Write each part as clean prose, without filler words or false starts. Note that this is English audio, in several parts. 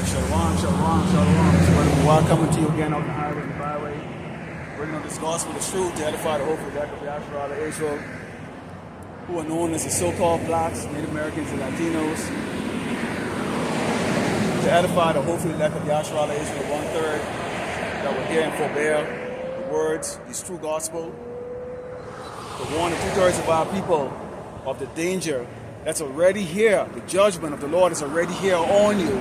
Shalom, shalom, shalom. So welcome to you again on the highway and the byway. Bringing on this gospel of truth to edify the hope of the elect of Yahshua of Israel, who are known as the so-called blacks, Native Americans, and Latinos. To edify the hope of the elect of Yahshua of Israel, 1/3, that will hear and forbear the words, this true gospel. To warn the 2/3 of our people of the danger that's already here. The judgment of the Lord is already here on you.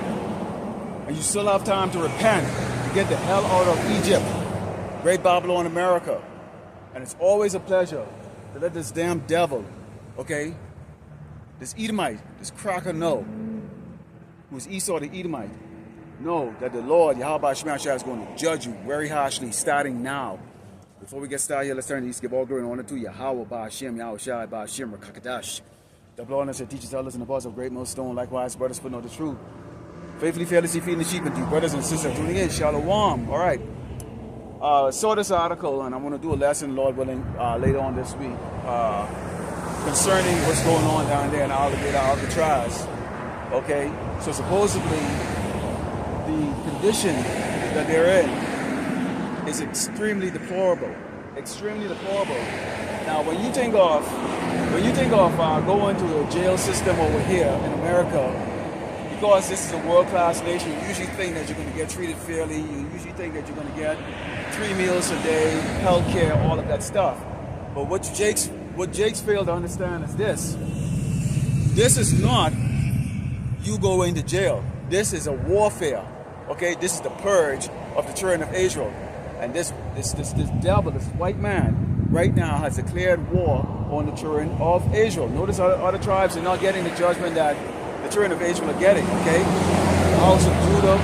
And you still have time to repent, to get the hell out of Egypt, Great Babylon, America. And it's always a pleasure to let this damn devil, okay, this Edomite, this cracker know, who's Esau the Edomite, know that the Lord, Yahweh Shemashah, is going to judge you very harshly starting now. Before we get started here, let's turn to East, give all glory and honor to Yahweh, Ba'ashem, Yahweh Shai, Ba'ashem, Rakakadash. The blood and teachers, elders, and the boss of great millstone, likewise, brothers, put on the truth. Faithfully, fearlessly feeding the sheep, and to you, brothers and sisters tuning in. Shalom. All right. Saw this article, and I'm going to do a lesson, Lord willing, later on this week, concerning what's going on down there in Alcatraz. Okay. So supposedly, the condition that they're in is extremely deplorable. Extremely deplorable. Now, when you think of going to a jail system over here in America, because this is a world-class nation, you usually think that you're going to get treated fairly. You usually think that you're going to get 3 meals a day, health care, all of that stuff. But what Jakes failed to understand is this. This is not you going to jail. This is a warfare. Okay, this is the purge of the children of Israel. And this devil, this white man, right now has declared war on the children of Israel. Notice other tribes are not getting the judgment that the children of Israel are getting, okay? The house of Judah,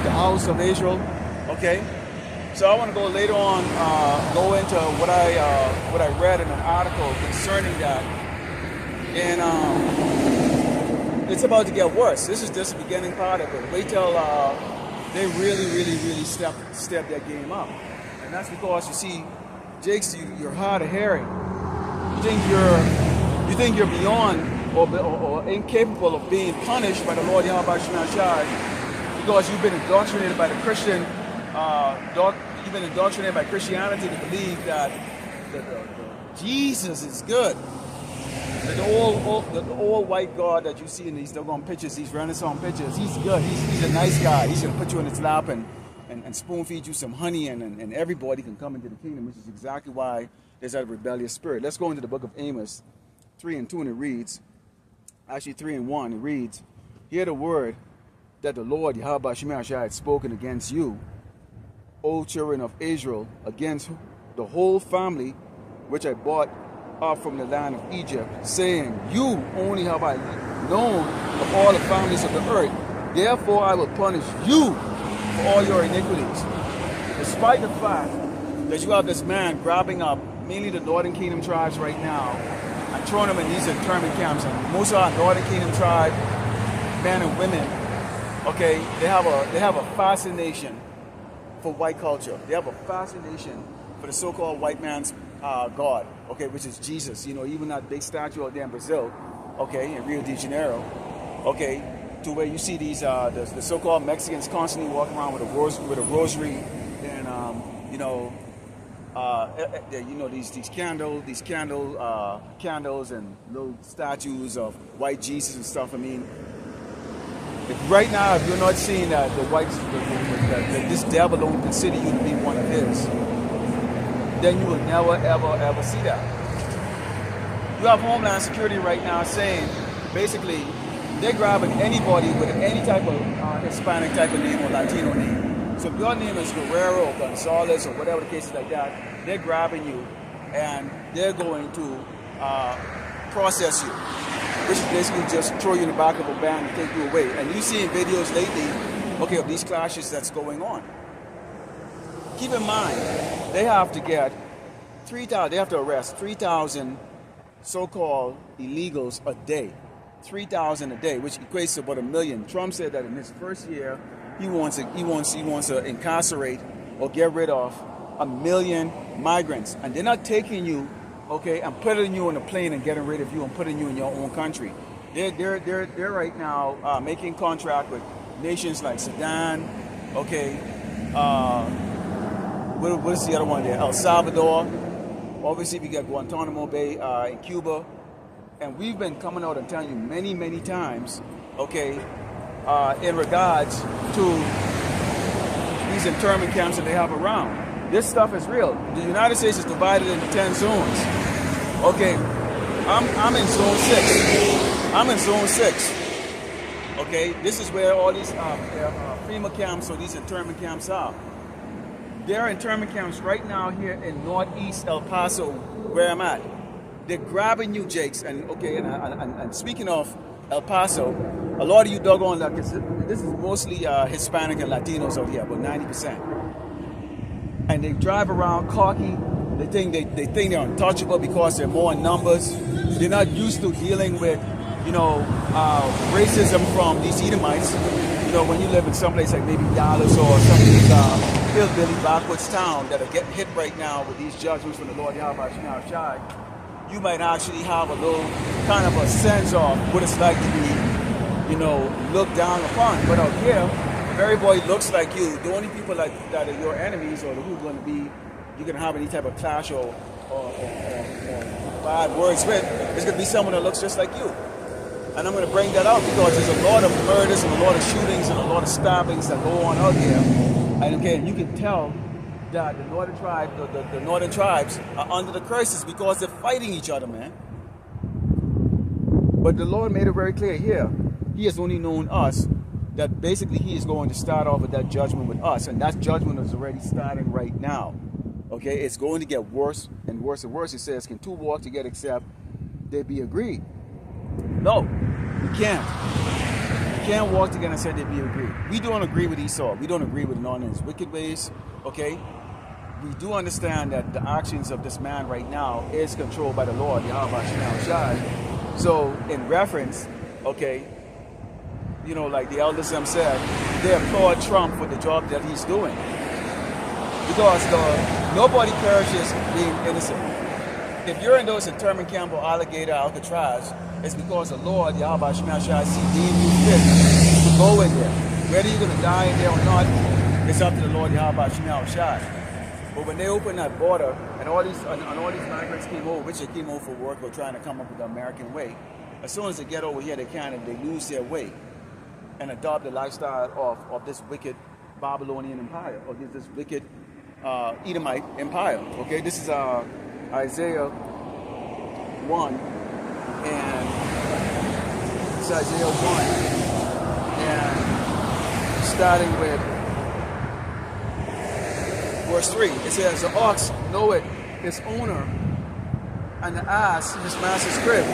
the house of Israel, okay? So I want to go later on, go into what I read in an article concerning that. And it's about to get worse. This is just the beginning part of it. Wait till they really step their game up. And that's because, you see, Jakes, you're hard of hearing. You think you're beyond or incapable of being punished by the Lord Yahweh Shemashah because you've been indoctrinated by the Christian, you've been indoctrinated by Christianity to believe that Jesus is good. That the old white God that you see in these doggone pictures, these Renaissance pictures, he's good. He's a nice guy. He's going to put you in his lap and spoon feed you some honey and everybody can come into the kingdom, which is exactly why there's that rebellious spirit. Let's go into the book of Amos 3:2, and it reads, actually 3:1, it reads, hear the word that the Lord Yahweh Shemashah had spoken against you, O children of Israel, against the whole family which I brought up from the land of Egypt, saying, you only have I known of all the families of the earth, therefore I will punish you for all your iniquities. Despite the fact that you have this man grabbing up mainly the northern kingdom tribes right now and throwing them in these internment camps, and most of our northern kingdom tribe men and women, okay, they have a fascination for white culture. They have a fascination for the so-called white man's God, okay, which is Jesus. You know, even that big statue out there in Brazil, okay, in Rio de Janeiro, okay, to where you see these the so-called Mexicans constantly walking around with a rosary and these candles and little statues of white Jesus and stuff. I mean, right now, if you're not seeing that that this devil don't consider you to be one of his, then you will never ever see that. You have Homeland Security right now saying, basically, they're grabbing anybody with any type of Hispanic type of name or Latino name. So if your name is Guerrero or Gonzalez or whatever the case is like that, they're grabbing you and they're going to process you, which is basically just throw you in the back of a van and take you away. And you see in videos lately, okay, of these clashes that's going on. Keep in mind, they have to get 3,000. They have to arrest 3,000 so-called illegals a day. 3,000 a day, which equates to about 1 million. Trump said that in his first year, he wants to incarcerate or get rid of 1 million migrants, and they're not taking you, okay, and putting you on a plane and getting rid of you and putting you in your own country. They're right now making contract with nations like Sudan, okay, what is the other one there? El Salvador. Obviously, we got Guantanamo Bay in Cuba. And we've been coming out and telling you many, many times, okay, in regards to these internment camps that they have around. This stuff is real. The United States is divided into 10 zones. Okay, I'm in zone 6. I'm in zone 6. Okay, this is where all these FEMA camps or these internment camps are. There are internment camps right now here in northeast El Paso, where I'm at. They're grabbing you, Jakes, and okay, and speaking of El Paso, a lot of you doggone, like, this is mostly Hispanic and Latinos out here, about 90%. And they drive around cocky. They think they're untouchable because they're more in numbers. They're not used to dealing with, you know, racism from these Edomites. You know, when you live in some place like maybe Dallas or some of these hillbilly backwoods town that are getting hit right now with these judgments from the Lord Yahweh Shai, you might actually have a little kind of a sense of what it's like to be, you know, looked down upon. But out here, if everybody looks like you, the only people that are your enemies or who are going to be, you're going to have any type of clash or bad words with, is going to be someone that looks just like you. And I'm going to bring that out because there's a lot of murders and a lot of shootings and a lot of stabbings that go on out here. And again, you can tell that the northern tribes are under the curses because they're fighting each other, man. But the Lord made it very clear here. He has only known us, that basically he is going to start off with that judgment with us. And that judgment is already starting right now. Okay, it's going to get worse and worse and worse. It says, can two walk together except they be agreed? No, we can't. We can't walk together and say they be agreed. We don't agree with Esau. We don't agree with none of his wicked ways. Okay, we do understand that the actions of this man right now is controlled by the Lord, Yahweh Shai. So in reference, okay, you know, like the elders them said, they applaud Trump for the job that he's doing. Because nobody perishes being innocent. If you're in those internment camp or Alligator, Alcatraz, it's because the Lord, Yahweh Shai, deemed you fit to go in there. Whether you're going to die in there or not, it's up to the Lord, Yahweh Shai. But when they opened that border, and all these migrants came over, which they came over for work or trying to come up with the American way, as soon as they get over here, they can, and they lose their way and adopt the lifestyle of this wicked Babylonian empire, or this wicked Edomite empire. Okay, this is Isaiah 1, and it's Isaiah 1, and starting with verse 3, it says, the ox knoweth his owner, and the ass his master's crib.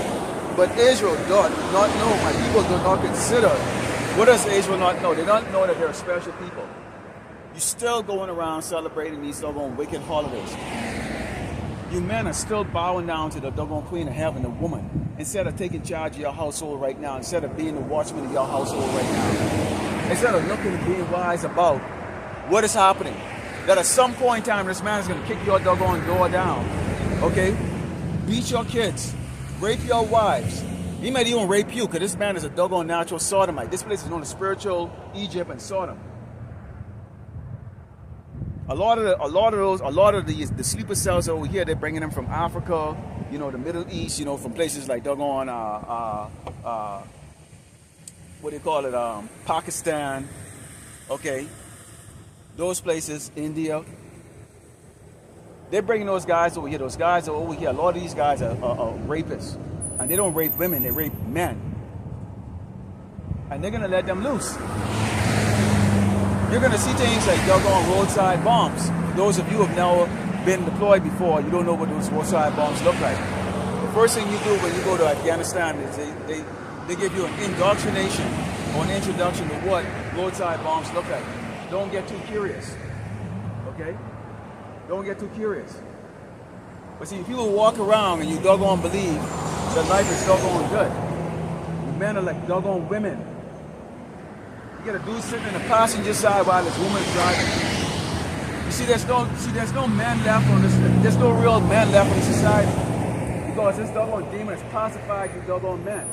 But Israel doth not know, my people do not consider. What does Israel not know? They don't know that they're a special people. You're still going around celebrating these doggone wicked holidays. You men are still bowing down to the doggone queen of heaven, the woman, instead of taking charge of your household right now, instead of being the watchman of your household right now, instead of looking and being wise about what is happening. That at some point in time, this man is going to kick your doggone door down, okay? Beat your kids, rape your wives. He might even rape you, because this man is a doggone natural sodomite. This place is known as spiritual Egypt and Sodom. A lot of the sleeper cells over here, they're bringing them from Africa, you know, the Middle East, you know, from places like doggone, what do you call it, Pakistan, okay? Those places, India. They're bringing those guys over here. Those guys are over here. A lot of these guys are rapists. And they don't rape women, they rape men. And they're going to let them loose. You're going to see things like doggone roadside bombs. For those of you who have never been deployed before, you don't know what those roadside bombs look like. The first thing you do when you go to Afghanistan is they give you an indoctrination or an introduction to what roadside bombs look like. Don't get too curious, okay? Don't get too curious. But see, if people walk around and you doggone believe that life is doggone good, the men are like doggone women. You get a dude sitting in the passenger side while this woman is driving. You see, there's no men left on this. There's no real men left in society because this doggone demon has pacified you doggone men.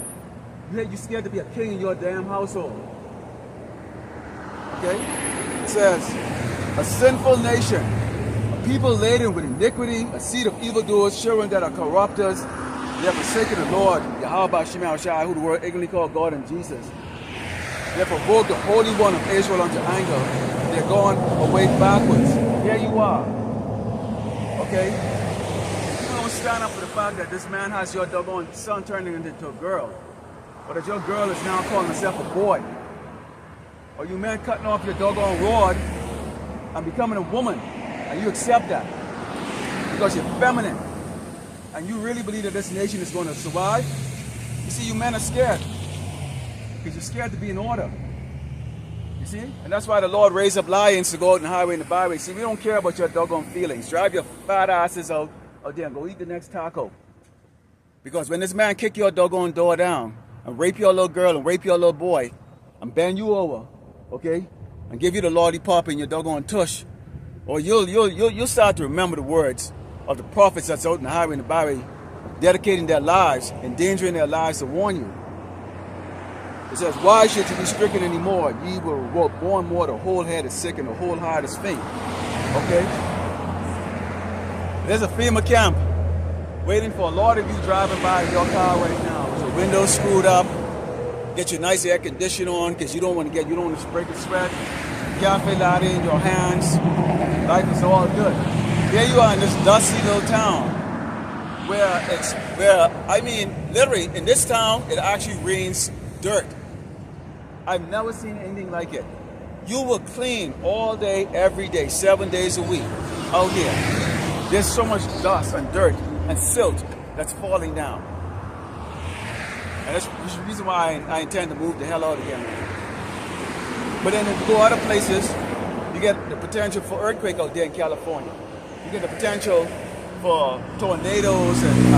You're scared to be a king in your damn household. Okay? It says, a sinful nation, a people laden with iniquity, a seed of evildoers, children that are corrupters. They have forsaken the Lord, Yahweh Shema Shai, who the world ignorantly called God and Jesus. They have provoked the Holy One of Israel unto anger. They're going away backwards. Here you are. Okay? You don't stand up for the fact that this man has your doggone son turning into a girl. Or that your girl is now calling herself a boy. Or you men cutting off your doggone rod and becoming a woman. And you accept that. Because you're feminine. And you really believe that this nation is going to survive. You see, you men are scared. Because you're scared to be in order. You see? And that's why the Lord raised up lions to go out in the highway and the byway. See, we don't care about your doggone feelings. Drive your fat asses out there and go eat the next taco. Because when this man kick your doggone door down and rape your little girl and rape your little boy and bend you over, okay, and give you the Lordy Pop in your doggone tush, or you'll start to remember the words of the prophets that's out in the highway and the byway, dedicating their lives, endangering their lives to warn you. It says, why should you be stricken anymore? Ye were born more, the whole head is sick and the whole heart is faint. Okay? There's a FEMA camp waiting for a lot of you driving by in your car right now with your windows screwed up. Get your nice air conditioner on because you don't want to break a sweat. Cafe latte in your hands. Life is all good. Here you are in this dusty little town literally in this town, it actually rains dirt. I've never seen anything like it. You will clean all day, every day, 7 days a week out here. There's so much dust and dirt and silt that's falling down. And that's the reason why I intend to move the hell out again. But then if you go other places, you get the potential for earthquake out there in California. You get the potential for tornadoes and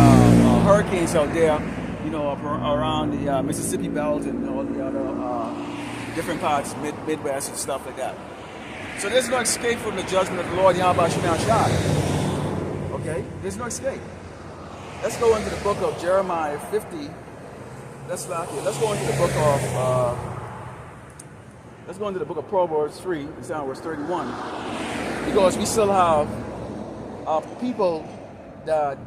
hurricanes out there, you know, around the Mississippi belt and all the other different parts, Midwest and stuff like that. So there's no escape from the judgment of the Lord Yahweh Shema Shai. Okay? There's no escape. Let's go into the book of Jeremiah 50. Let's go into the book of Proverbs 3, it's down verse 31. Because we still have people that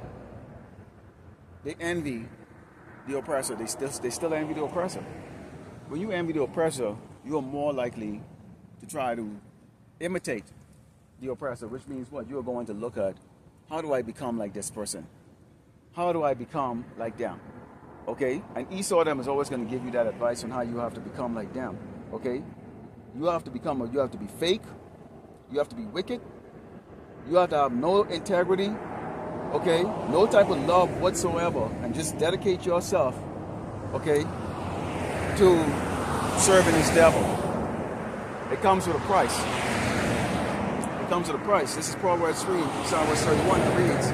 they envy the oppressor. They still envy the oppressor. When you envy the oppressor, you are more likely to try to imitate the oppressor, which means what? You are going to look at, how do I become like this person? How do I become like them? Okay? And Esau them is always going to give you that advice on how you have to become like them. Okay? You have to be fake. You have to be wicked. You have to have no integrity. Okay? No type of love whatsoever. And just dedicate yourself, okay, to serving this devil. It comes with a price. It comes with a price. This is Proverbs 3, verse 31. It reads,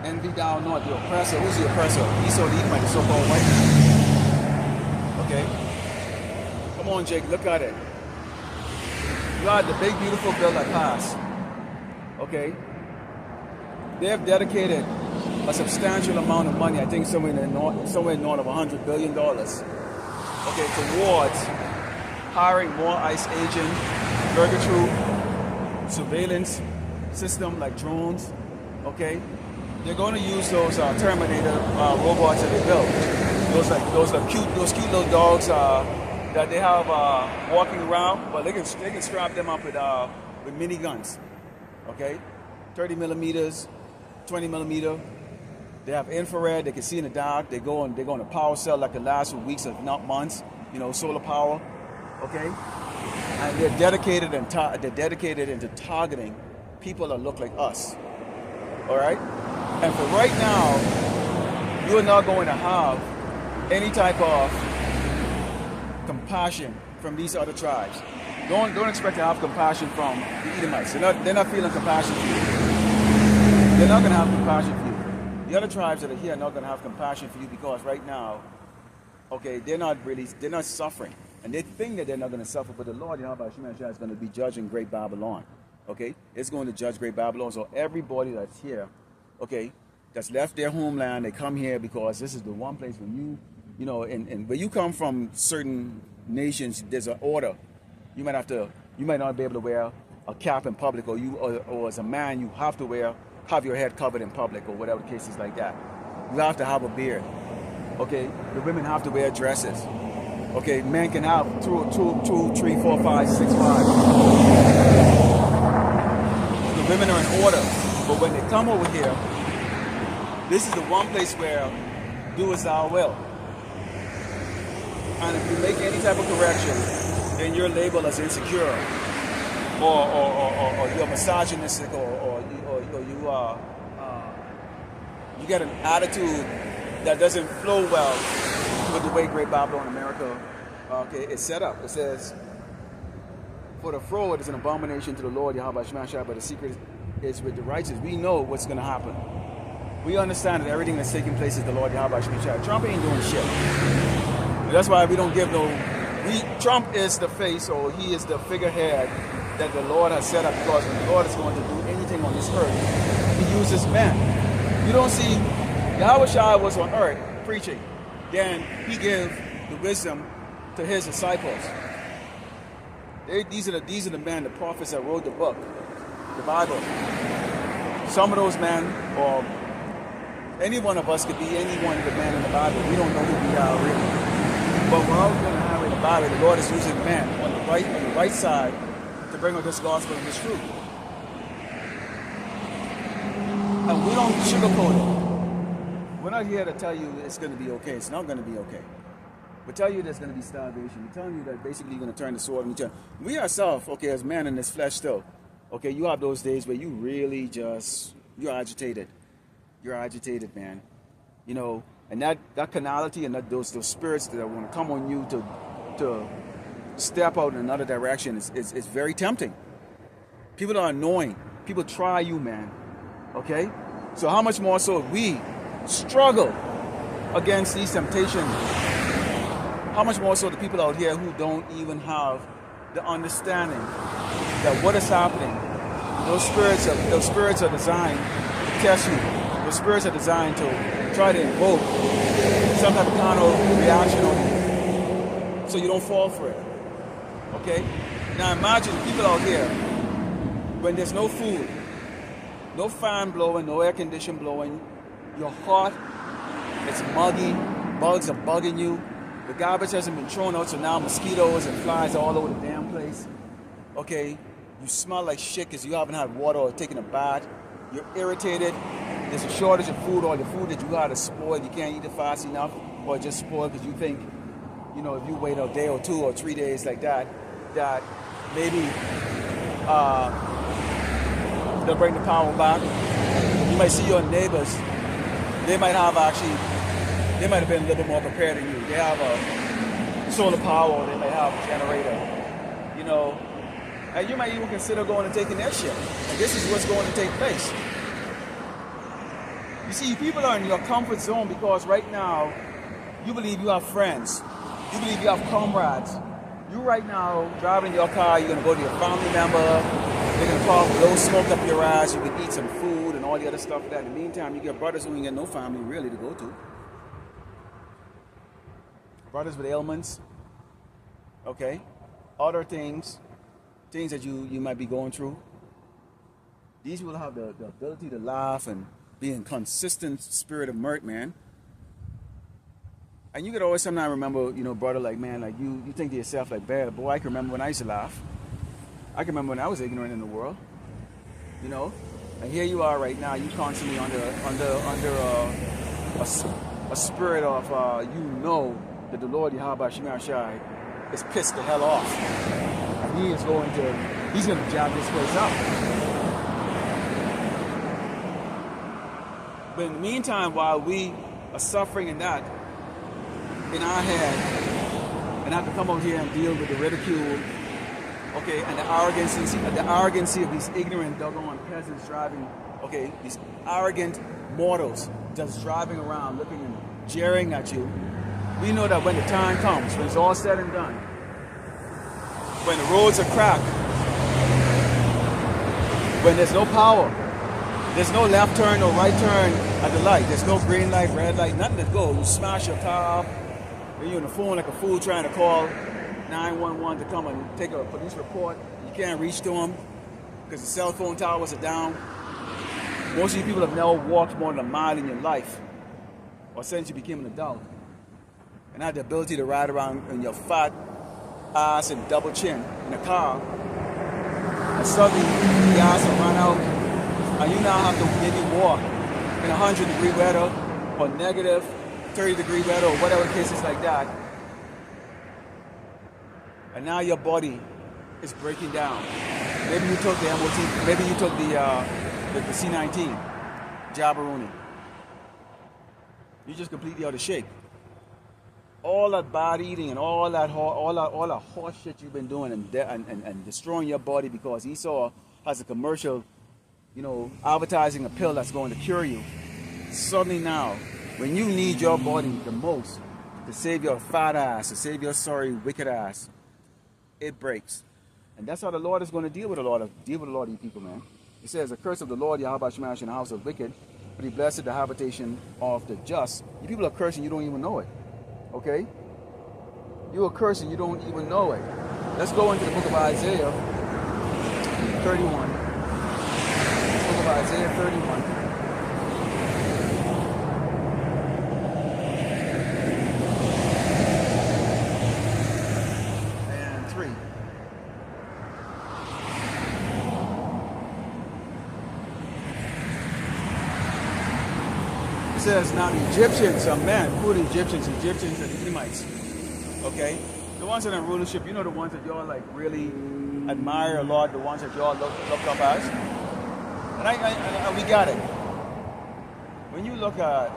envy thou not the oppressor. Who's the oppressor? Esau the Edomite, the so-called white man. Okay? Come on, Jake, look at it. You got the big, beautiful bill that passed. Okay? They have dedicated a substantial amount of money, I think somewhere north of $100 billion, okay, towards hiring more ICE agents, burger troop, surveillance system like drones, okay? They're going to use those Terminator robots that they built. Those cute little dogs that they have walking around, but they can strap them up with miniguns, okay? 30 millimeters, 20 millimeter. They have infrared. They can see in the dark. They're going to power cell like the last for weeks, if not months. You know, solar power, okay? And they're dedicated into targeting people that look like us. All right. And for right now, you are not going to have any type of compassion from these other tribes. Don't expect to have compassion from the Edomites. They're not feeling compassion for you. They're not going to have compassion for you. The other tribes that are here are not going to have compassion for you because right now, okay, they're not suffering. And they think that they're not going to suffer, but the Lord Yahweh Shema Shai is going to be judging Great Babylon. Okay? It's going to judge Great Babylon. So everybody that's here, okay, that's left their homeland, they come here because this is the one place when you know, and where you come from certain nations, there's an order. You might not be able to wear a cap in public, or as a man, you have to have your head covered in public, or whatever the case is like that. You have to have a beard. Okay, the women have to wear dresses. Okay, men can have 2, 3, 4, 5, 6, 5. The women are in order, but when they come over here, this is the one place where do as thou will. And if you make any type of correction, then you're labeled as insecure, or you're misogynistic, or you get an attitude that doesn't flow well with the way Great Babylon America is set up. It says, for the fraud is an abomination to the Lord Yahweh Shemashah, but the secret is with the righteous. We know what's going to happen. We understand that everything that's taking place is the Lord Yahweh Shemashah. Trump ain't doing shit. That's why we don't give no... Trump is the face, or he is the figurehead that the Lord has set up, because when the Lord is going to do anything on this earth, he uses men. You don't see... Yahweh Shai was on earth preaching. Then he gave the wisdom to his disciples. These are the men, the prophets that wrote the book, the Bible. Some of those men, or any one of us could be any one of the men in the Bible. We don't know who we are really. But we're all going to have in the Bible, the Lord is using men on the right side to bring us this gospel and this truth. And we don't sugarcoat it. We're not here to tell you it's going to be okay. It's not going to be okay. We tell you there's going to be starvation. We're telling you that basically you're going to turn the sword on each other. We ourselves, okay, as men in this flesh still, okay, you have those days where you really you're agitated. You're agitated, man. You know, and that carnality and those spirits that want to come on you to step out in another direction is very tempting. People are annoying. People try you, man. Okay? So how much more so we struggle against these temptations? How much more so the people out here who don't even have the understanding that what is happening, those spirits are designed to test you. Those spirits are designed to try to invoke some type of carnal reaction on you, so you don't fall for it. Okay? Now imagine people out here when there's no food, no fan blowing, no air condition blowing, you're hot, it's muggy, bugs are bugging you, the garbage hasn't been thrown out, so now mosquitoes and flies are all over the damn place. Okay, you smell like shit because you haven't had water or taken a bath. You're irritated. There's a shortage of food. All the food that you got is spoiled. You can't eat it fast enough, or just spoiled because you think, you know, if you wait a day or 2 or 3 days like that, that maybe they'll bring the power back. You might see your neighbors. They might have been a little bit more prepared than you. They have a solar power, or they might have a generator, you know, and you might even consider going and taking their shit. And this is what's going to take place. You see, people are in your comfort zone because right now, you believe you have friends. You believe you have comrades. You right now, driving your car, you're going to go to your family member. They're going to call, blow smoke up your ass. You can eat some food and all the other stuff like that. In the meantime, you get brothers who ain't got no family really to go to. Brothers with ailments, okay, other things that you might be going through. These people have the ability to laugh and be in consistent spirit of mirth, man. And you could always sometimes remember, you know, brother, like, man, like you think to yourself, like, bad boy, I can remember when I used to laugh. I can remember when I was ignorant in the world, you know. And here you are right now, you constantly under a spirit of, you know, that the Lord Yahweh Shemashai is pissed the hell off. And he's going to jab this place up. But in the meantime, while we are suffering in that, in our head, and have to come out here and deal with the ridicule, okay, and the arrogancy of these ignorant doggone peasants driving, okay, these arrogant mortals just driving around looking and jeering at you. We know that when the time comes, when it's all said and done, when the roads are cracked, when there's no power, there's no left turn, no right turn at the light, there's no green light, red light, nothing to go. You smash your car up, you're on the phone like a fool trying to call 911 to come and take a police report. You can't reach to them because the cell phone towers are down. Most of you people have never walked more than a mile in your life or since you became an adult and had the ability to ride around in your fat ass and double chin in a car, and suddenly the ass will run out and you now have to maybe walk in 100-degree weather or negative 30-degree weather or whatever the case is like that. And now your body is breaking down. Maybe you took the MOT, maybe you took the C-19, Jabberoni. You're just completely out of shape. All that bad eating and all that horse shit you've been doing and destroying your body because Esau has a commercial, advertising a pill that's going to cure you. Suddenly now, when you need your body the most to save your fat ass, to save your sorry, wicked ass, it breaks. And that's how the Lord is going to deal with a lot of you people, man. He says, the curse of the Lord, Yahweh Shemash, in the house of wicked, but he blessed the habitation of the just. You people are cursing, you don't even know it. Okay? You are cursing, you don't even know it. Let's go into the book of Isaiah 31. The book of Isaiah 31. Says now the Egyptians are men. Who are the Egyptians? Egyptians are the Edomites. Okay? The ones that are in rulership, the ones that y'all like really admire a lot, the ones that y'all look up as. And we got it. When you look at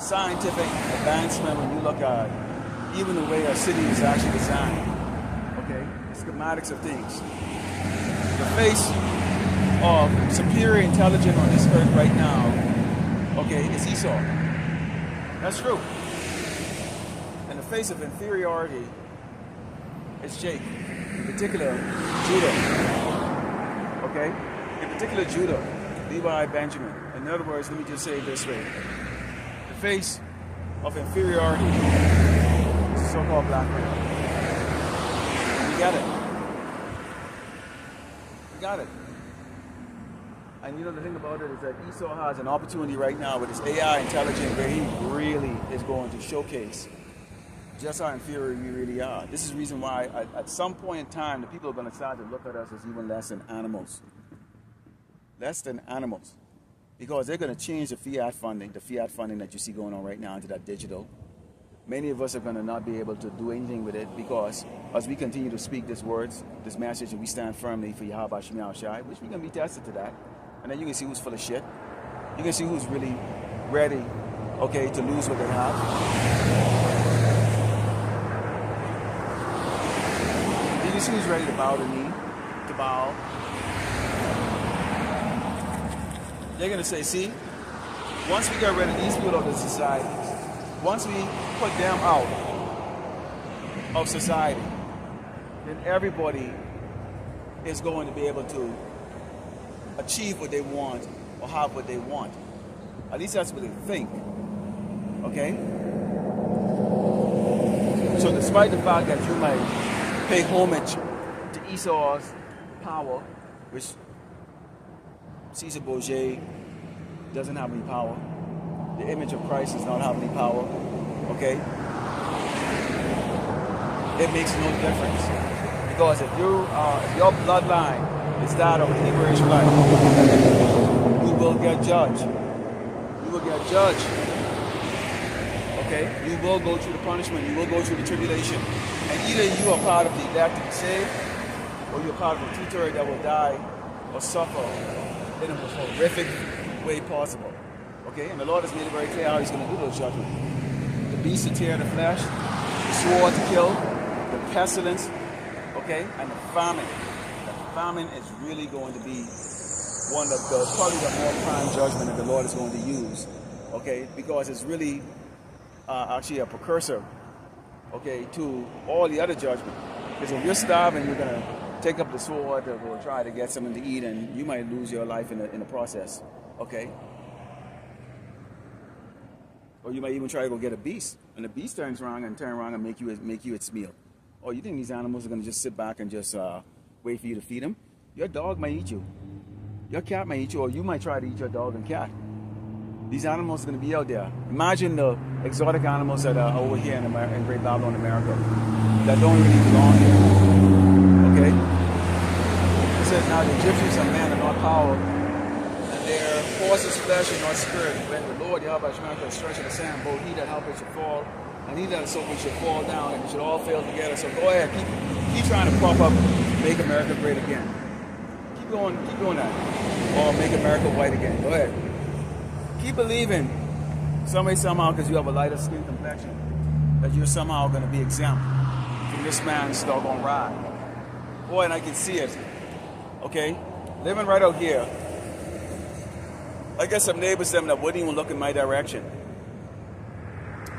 scientific advancement, when you look at even the way a city is actually designed, okay, the schematics of things, the face of superior intelligence on this earth right now, okay, it's Esau. That's true. In the face of inferiority, it's Jake. In particular, Judah. Okay? In particular, Judah, Levi, Benjamin. In other words, let me just say it this way. The face of inferiority is the so-called black man. We got it. We got it. And the thing about it is that Esau has an opportunity right now with his AI intelligence where he really is going to showcase just how inferior we really are. This is the reason why at some point in time, the people are going to start to look at us as even less than animals. Less than animals. Because they're going to change the fiat funding that you see going on right now into that digital. Many of us are going to not be able to do anything with it because as we continue to speak these words, this message, and we stand firmly for Yahweh Shem Yahushai, which we're going to be tested to that. And then you can see who's full of shit. You can see who's really ready, okay, to lose what they have. You can see who's ready to bow the knee, to bow. They're going to say, see, once we get rid of these people of the society, once we put them out of society, then everybody is going to be able to achieve what they want or have what they want. At least that's what they think. Okay? So despite the fact that you might pay homage to Esau's power, which Caesar Borgia doesn't have any power. The image of Christ does not have any power. Okay? It makes no difference. Because if your bloodline is that of a Hebrew Israelite, you will get judged. You will get judged. Okay? You will go through the punishment. You will go through the tribulation. And either you are part of the elect to be saved, or you're part of the two-thirds that will die or suffer in the most horrific way possible. Okay? And the Lord has made it very clear how he's going to do those judgments. The beast to tear the flesh, the sword to kill, the pestilence, okay? And the famine. The famine is really going to be one of the, probably the more prime judgment that the Lord is going to use, okay? Because it's really actually a precursor, okay, to all the other judgment. Because if you're starving, you're going to take up the sword to go try to get something to eat, and you might lose your life in the process, okay? Or you might even try to go get a beast, and the beast turns around and make you its meal. Or you think these animals are going to just sit back and just wait for you to feed them? Your dog might eat you. Your cat might eat you, or you might try to eat your dog and cat. These animals are going to be out there. Imagine the exotic animals that are over here in Great Babylon, America, that don't really belong here. Okay? It says, now the Egyptians are men and not power, and their horses flesh and not spirit. When the Lord Yahweh Shemaka stretch of the sand, both he that helpeth should fall, and he that is open should fall down, and we should all fail together. So go ahead, keep trying to prop up, make America great again. Keep doing that. Or make America white again. Go ahead. Keep believing, somehow, because you have a lighter skin complexion, that you're somehow going to be exempt from this man's doggone ride. Boy, and I can see it. Okay? Living right out here. I got some neighbors that wouldn't even look in my direction.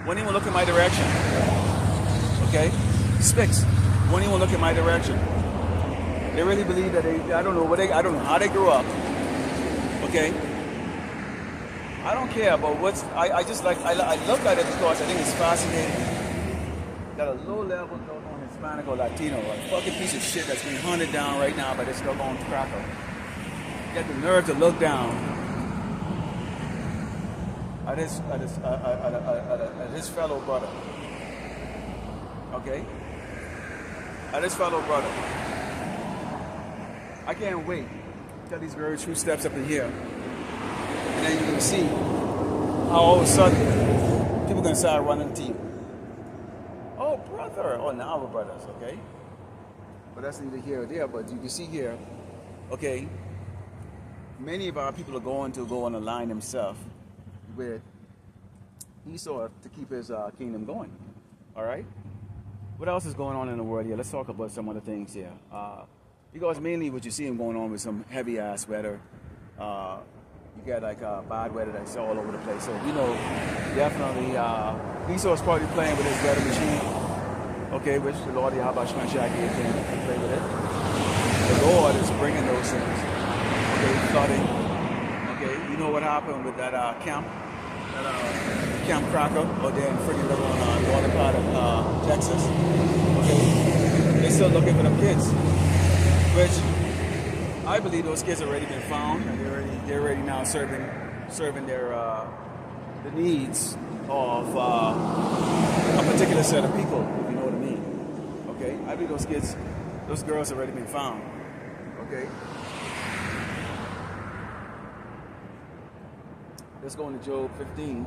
Wouldn't even look in my direction. Okay? Spicks. Wouldn't even look in my direction. They really believe that I don't know how they grew up. Okay? I don't care about I just like, I look at it because I think it's fascinating that a low-level doggone Hispanic or Latino, a fucking piece of shit that's being hunted down right now by this doggone cracker, get the nerve to look down at his fellow brother. Okay? At his fellow brother. I can't wait till these very true steps up in here. And then you're going to see how all of a sudden people are going to start running to you. Oh, brother. Oh, now we're brothers, okay? But that's neither here or there. But you can see here, okay, many of our people are going to go and align themselves with Esau to keep his kingdom going. All right? What else is going on in the world here? Let's talk about some other things here. Because mainly what you see going on with some heavy-ass weather. You get like bad weather that's all over the place. So we know definitely Esau's probably playing with his weather machine. Okay, which the Lord Yahweh Shemashah gave him to play with it. The Lord is bringing those things. Okay, flooding. Okay, you know what happened with that camp cracker out there in freaking little northern part of Texas. Okay, they're still looking for them kids, which I believe those kids already been found, and they're already now serving their the needs of a particular set of people, if you know what I mean. Okay, I believe those girls already been found. Okay, let's go into Job 15.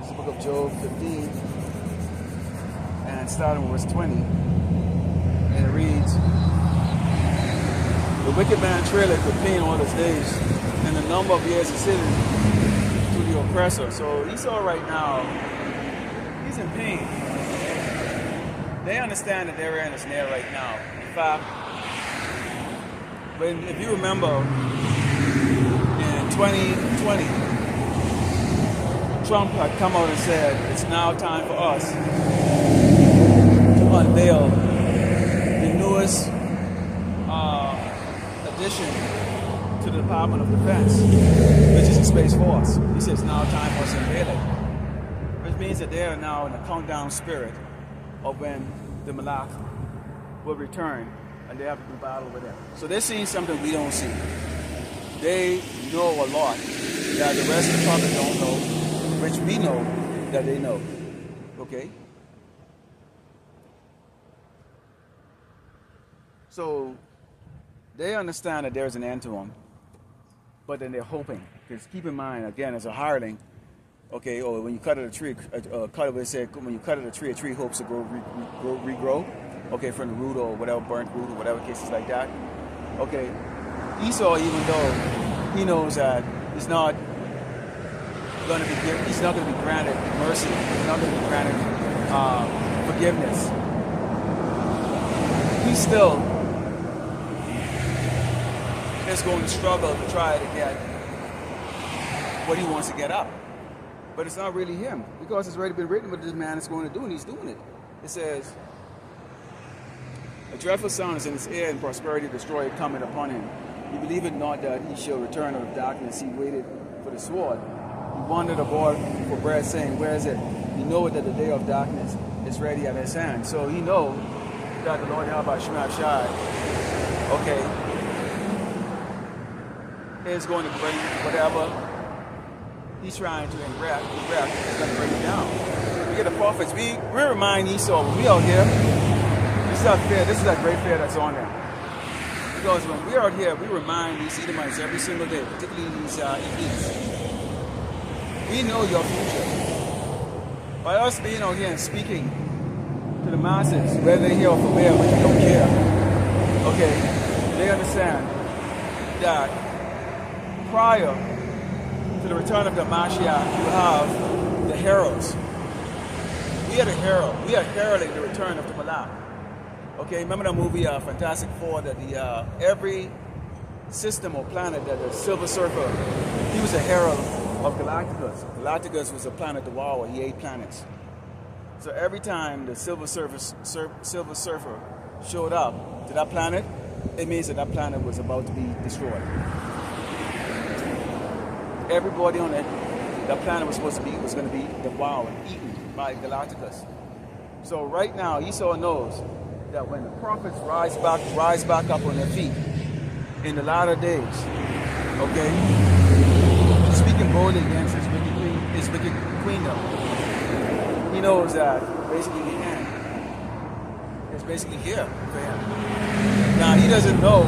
This is the book of Job 15, and starting with verse 20, and it reads. The wicked man traileth with pain all his days, and the number of years is sitting to the oppressor. So Esau right now, he's in pain. They understand that they're in a snare right now. In fact, if you remember, in 2020, Trump had come out and said, it's now time for us to unveil the newest addition to the Department of Defense, which is the Space Force. He says it's now time for us to unveil it, which means that they are now in a countdown spirit of when the Malach will return, and they have to do battle with it. So they're seeing something we don't see. They know a lot that the rest of the public don't know, which we know that they know. Okay? So they understand that there's an end to them, but then they're hoping. Because keep in mind, again, as a hireling, okay, or when you cut at a tree, when you cut at a tree hopes to regrow, okay, from the root or whatever, burnt root or whatever cases like that. Okay, Esau, even though he knows that he's not going to be granted mercy, he's not going to be granted forgiveness, he still is going to struggle to try to get what he wants to get up. But it's not really him, because it's already been written what this man is going to do, and he's doing it. It says, a dreadful sound is in his ear, and prosperity destroyed coming upon him. He believed not that he shall return out of darkness. He waited for the sword. He wandered abroad for bread, saying, where is it? He knoweth that the day of darkness is ready at his hand. So he know that the Lord Yahweh Shemab Shai, okay, is going to bring whatever he's trying to erect is going to bring it down. We get the prophets. We remind Esau when we out here. This is that fair. This is that great fair that's on there. Because when we're out here, we remind these Edomites every single day, particularly these Edomites. We know your future. By us being out here and speaking to the masses, whether they're here or from there, but they don't care. Okay, they understand that prior to the return of the Mashiach, you have the heralds. We are the herald. We are heralding the return of the Malach. Okay, remember that movie Fantastic Four, that the every system or planet that the Silver Surfer, he was a herald of Galacticus. Galacticus was a planet devour. He ate planets. So every time the Silver Surfer showed up to that planet, it means that that planet was about to be destroyed. Everybody on that planet was going to be devoured, eaten by Galacticus. So right now, Esau knows that when the prophets rise back up on their feet in the latter days, okay, speaking boldly against his wicked queendom, he knows that basically the end is basically here for him. Now he doesn't know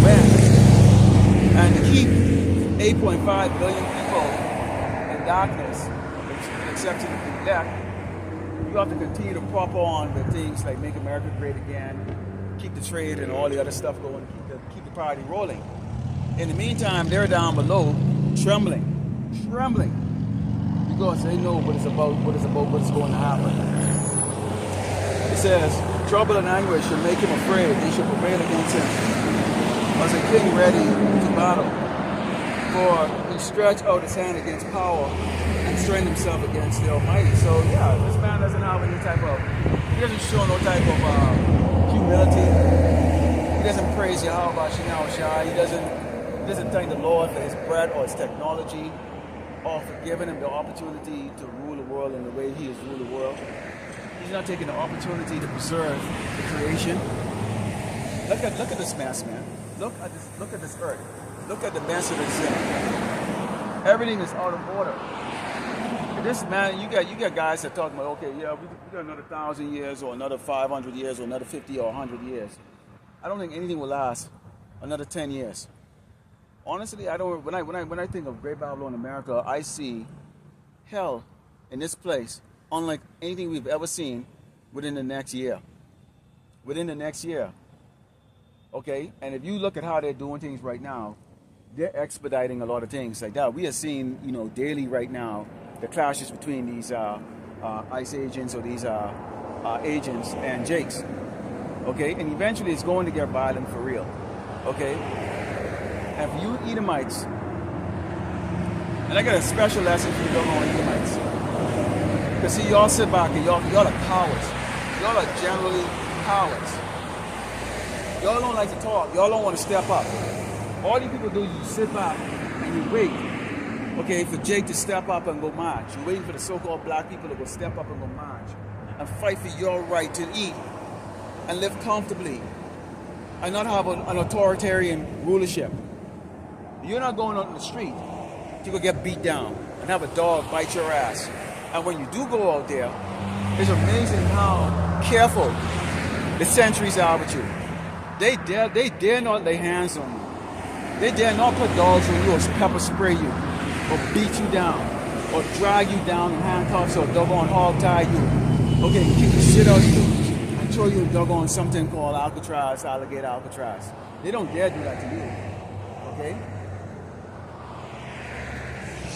when, and to keep 8.5 billion people in darkness, except to the elect, you have to continue to prop on with things like make America great again, keep the trade and all the other stuff going, keep the party rolling. In the meantime, they're down below, trembling, because they know what is going to happen. It says, trouble and anguish shall make him afraid, they shall prevail against him, as a king ready to battle. For he stretched out his hand against power and strained himself against the Almighty. So yeah, this man doesn't have any type of, he doesn't show no type of humility. He doesn't praise Yahweh Shai. He doesn't thank the Lord for his bread or his technology or for giving him the opportunity to rule the world in the way he has ruled the world. He's not taking the opportunity to preserve the creation. Look at this mess, man. Look at this earth. Look at the mess that it's in. Everything is out of order. This man, you got guys that talk about, okay, yeah, we got another 1,000 years or another 500 years or another 50 or 100 years. I don't think anything will last another 10 years. Honestly, I don't. When I think of Great Babylon America, I see hell in this place, unlike anything we've ever seen within the next year. Within the next year. Okay, and if you look at how they're doing things right now, they're expediting a lot of things like that. We are seeing, daily right now, the clashes between these ICE agents or these agents and Jakes. Okay, and eventually it's going to get violent for real. Okay, and for you Edomites, and I got a special lesson for you don't know Edomites. Because see, y'all sit back and y'all are cowards. Y'all are generally cowards. Y'all don't like to talk. Y'all don't want to step up. All you people do is you sit back and you wait, okay, for Jake to step up and go march. You're waiting for the so-called black people to go step up and go march and fight for your right to eat and live comfortably and not have an authoritarian rulership. You're not going out in the street. You're going to get beat down and have a dog bite your ass. And when you do go out there, it's amazing how careful the sentries are with you. They dare not lay hands on you. They dare not put dogs on you or pepper spray you or beat you down or drag you down in handcuffs or doggone hog tie you. Okay, kick the shit out of you and throw you doggone something called Alcatraz, alligator Alcatraz. They don't dare do that to you. Okay?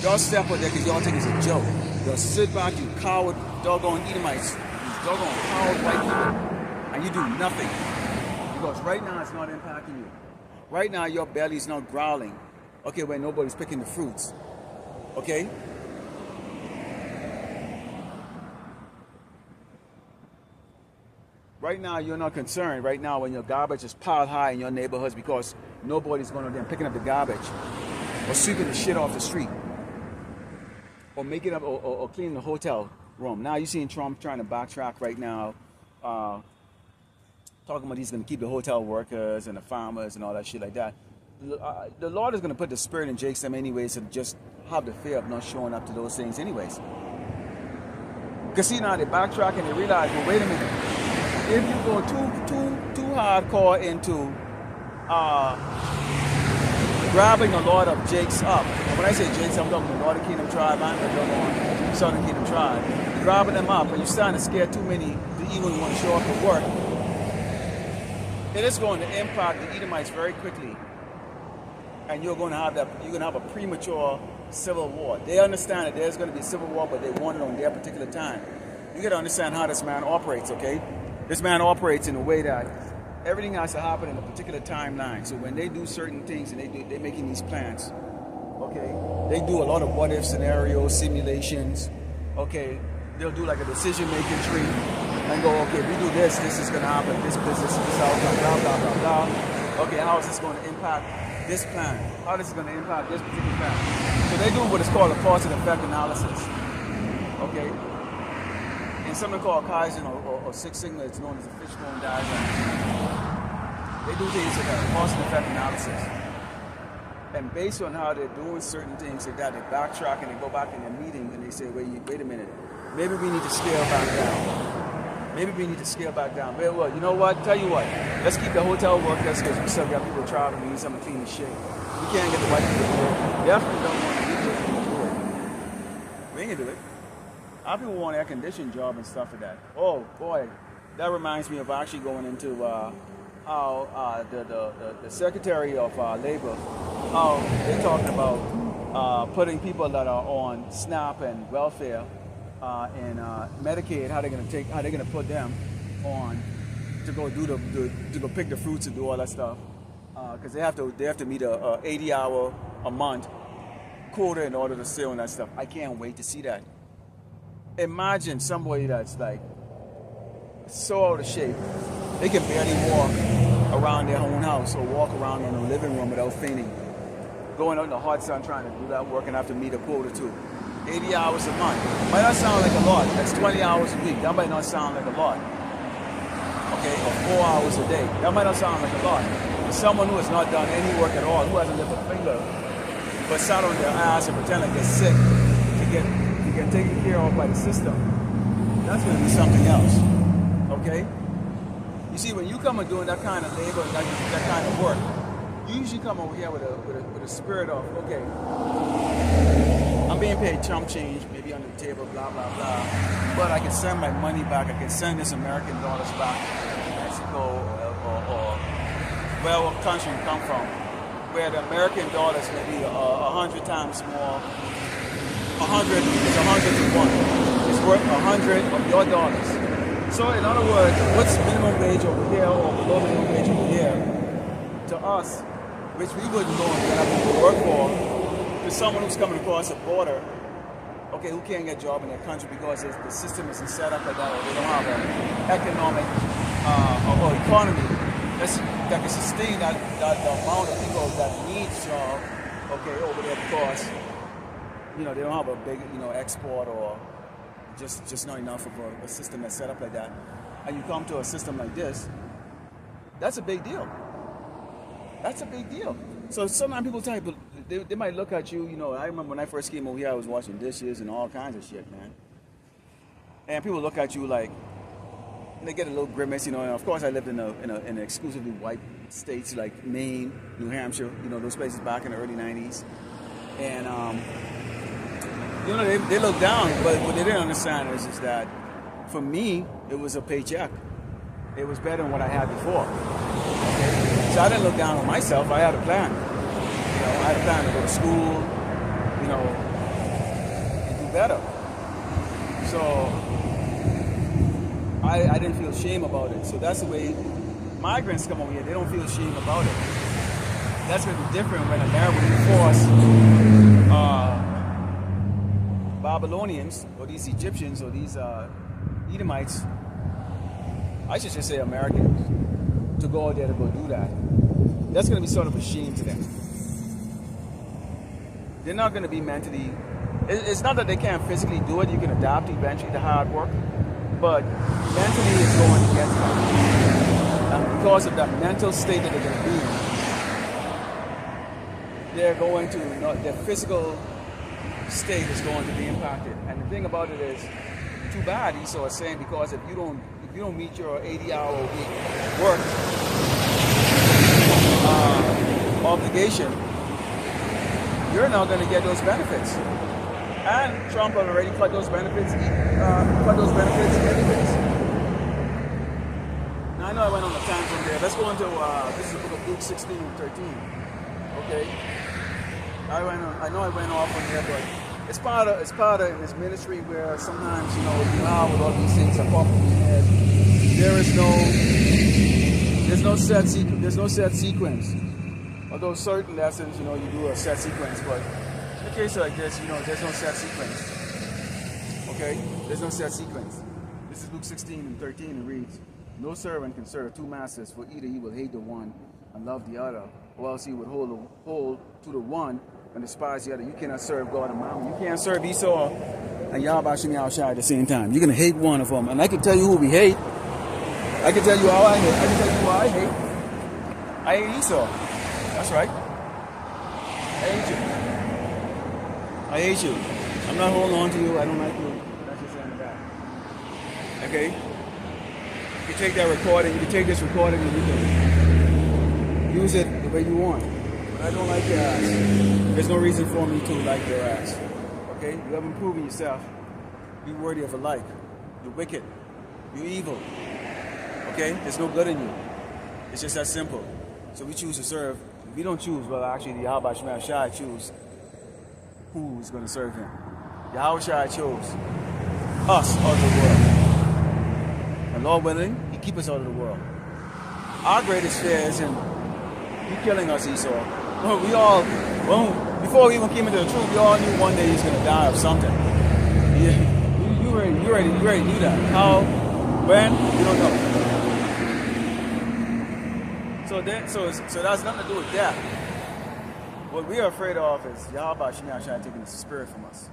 Y'all step out there because y'all think it's a joke. Y'all sit back, you coward doggone Edomites, these doggone coward white people, and you do nothing. Because right now it's not impacting you. Right now your belly's not growling. Okay, when nobody's picking the fruits. Okay? Right now you're not concerned. Right now when your garbage is piled high in your neighborhoods because nobody's going out there and picking up the garbage or sweeping the shit off the street or making up or cleaning the hotel room. Now you're seeing Trump trying to backtrack right now. talking about he's going to keep the hotel workers and the farmers and all that shit like that. The Lord is going to put the spirit in Jake's them anyways to just have the fear of not showing up to those things anyways. Because see now they backtrack and they realize, well, wait a minute. If you go too hardcore into grabbing a lot of Jake's up, and when I say Jake's, I'm talking about the Northern Kingdom tribe and the Southern Kingdom tribe, grabbing them up, and you're starting to scare too many to even want to show up at work, it is going to impact the Edomites very quickly, and you're going to have a premature civil war. They understand that there's going to be a civil war, but they want it on their particular time. You got to understand how this man operates, okay? This man operates in a way that everything has to happen in a particular timeline. So when they do certain things and they're making these plans, okay, they do a lot of what-if scenarios, simulations, okay? They'll do like a decision-making tree and go, okay, if we do this, this is going to happen, this business, this outcome, blah, blah, blah, blah. Okay, how is this going to impact this plan? How is this going to impact this particular plan? So they do what is called a cause and effect analysis, okay? In something called Kaizen or Six Sigma, it's known as a fishbone diagram. They do things like a cause and effect analysis. And based on how they're doing certain things like that, they backtrack and they go back in their meeting and they say, wait a minute, maybe we need to scale back down. Maybe we need to scale back down. Well, you know what? Tell you what, let's keep the hotel workers because we still got people traveling. We need something clean and shit. We can't get the white people to do it. Definitely don't want to do it. We ain't gonna do it. A lot of people want an air-conditioned job and stuff like that. Oh, boy. That reminds me of actually going into how the Secretary of Labor, how they're talking about putting people that are on SNAP and welfare and Medicaid, how they're gonna put them on to go do to go pick the fruits and do all that stuff, because they have to meet a 80-hour a month quota in order to stay on that stuff. I can't wait to see that. Imagine somebody that's like so out of shape, they can barely walk around their own house or walk around in the living room without fainting, going out in the hot sun trying to do that work and have to meet a quota too. 80 hours a month. Might not sound like a lot. That's 20 hours a week. That might not sound like a lot. Okay, or 4 hours a day. That might not sound like a lot. For someone who has not done any work at all, who hasn't lifted a finger, but sat on their ass and pretend like they're sick to get taken care of by the system, that's going to be something else. Okay? You see, when you come and doing that kind of labor, that kind of work, you usually come over here with a spirit of, okay, I'm being paid chump change, maybe under the table, blah, blah, blah, but I can send my money back, I can send this American dollars back to Mexico or where what country you come from, where the American dollars may be 100 times more. 100 is 100 to 1. It's worth 100 of your dollars. So in other words, what's minimum wage over here or below minimum wage over here to us, which we wouldn't go and get up and go work for, to someone who's coming across the border, okay, who can't get a job in their country because the system isn't set up like that, or they don't have an economic or economy that can sustain that amount of people that need job, okay, over there because they don't have a big, export or just not enough of a system that's set up like that. And you come to a system like this, that's a big deal. That's a big deal. So sometimes people tell you, they might look at you, I remember when I first came over here, I was washing dishes and all kinds of shit, man. And people look at you like, they get a little grimace, and of course I lived in exclusively white states like Maine, New Hampshire, those places back in the early 90s. And, they look down, but what they didn't understand is that for me, it was a paycheck. It was better than what I had before. Okay? So I didn't look down on myself. I had a plan. I had a plan to go to school, and do better. So I didn't feel shame about it. So that's the way migrants come over here. They don't feel shame about it. That's going to be different when Americans force Babylonians or these Egyptians or these Edomites, I should just say Americans, to go out there to go do that. That's going to be sort of a shame to them. They're not going to be mentally, it's not that they can't physically do it, you can adapt eventually to hard work, but mentally it's going against them. because of that mental state that they're going to be in, they're going to, their physical state is going to be impacted. And the thing about it is, too bad Esau is saying, because if you don't meet your 80-hour a week work obligation, you're not going to get those benefits. And Trump already cut those benefits anyways. Now I know I went on a tangent there. Let's go into this is the book of Luke 16 and 13. Okay. I know I went off on there, but it's part of his ministry where sometimes, you with all these things are popping in your head. There's no set sequence. Although certain lessons, you do a set sequence, but in a case like this, there's no set sequence. Okay? There's no set sequence. This is Luke 16 and 13, and reads, "No servant can serve two masters, for either he will hate the one and love the other, or else he would hold to the one and despise the other." You cannot serve God and Mammon. You can't serve Esau and Yahweh Shem Yahushua at the same time. You're going to hate one of them. And I can tell you who we hate. I can tell you how I hate. I can tell you who I hate. I hate Esau. That's right. I hate you. I hate you. I'm not holding on to you. I don't like you. That's just saying that. Okay? You can take that recording. You can take this recording and you can use it the way you want. But I don't like your ass. There's no reason for me to like your ass. Okay? You haven't proven yourself. Be worthy of a like. You're wicked. You're evil. Okay? There's no good in you. It's just that simple. So we choose to serve. If we don't choose, well, actually, the Yahweh Shem Yahushua choose who is going to serve him. Yahushua chose us out of the world. And Lord willing, he keep us out of the world. Our greatest fear is in he killing us, Esau. Before we even came into the truth, we all knew one day he's going to die of something. Yeah, you already knew that. How? When? You don't know. So that's nothing to do with that. What we are afraid of is Yahweh Shem Yahushua taking the spirit from us.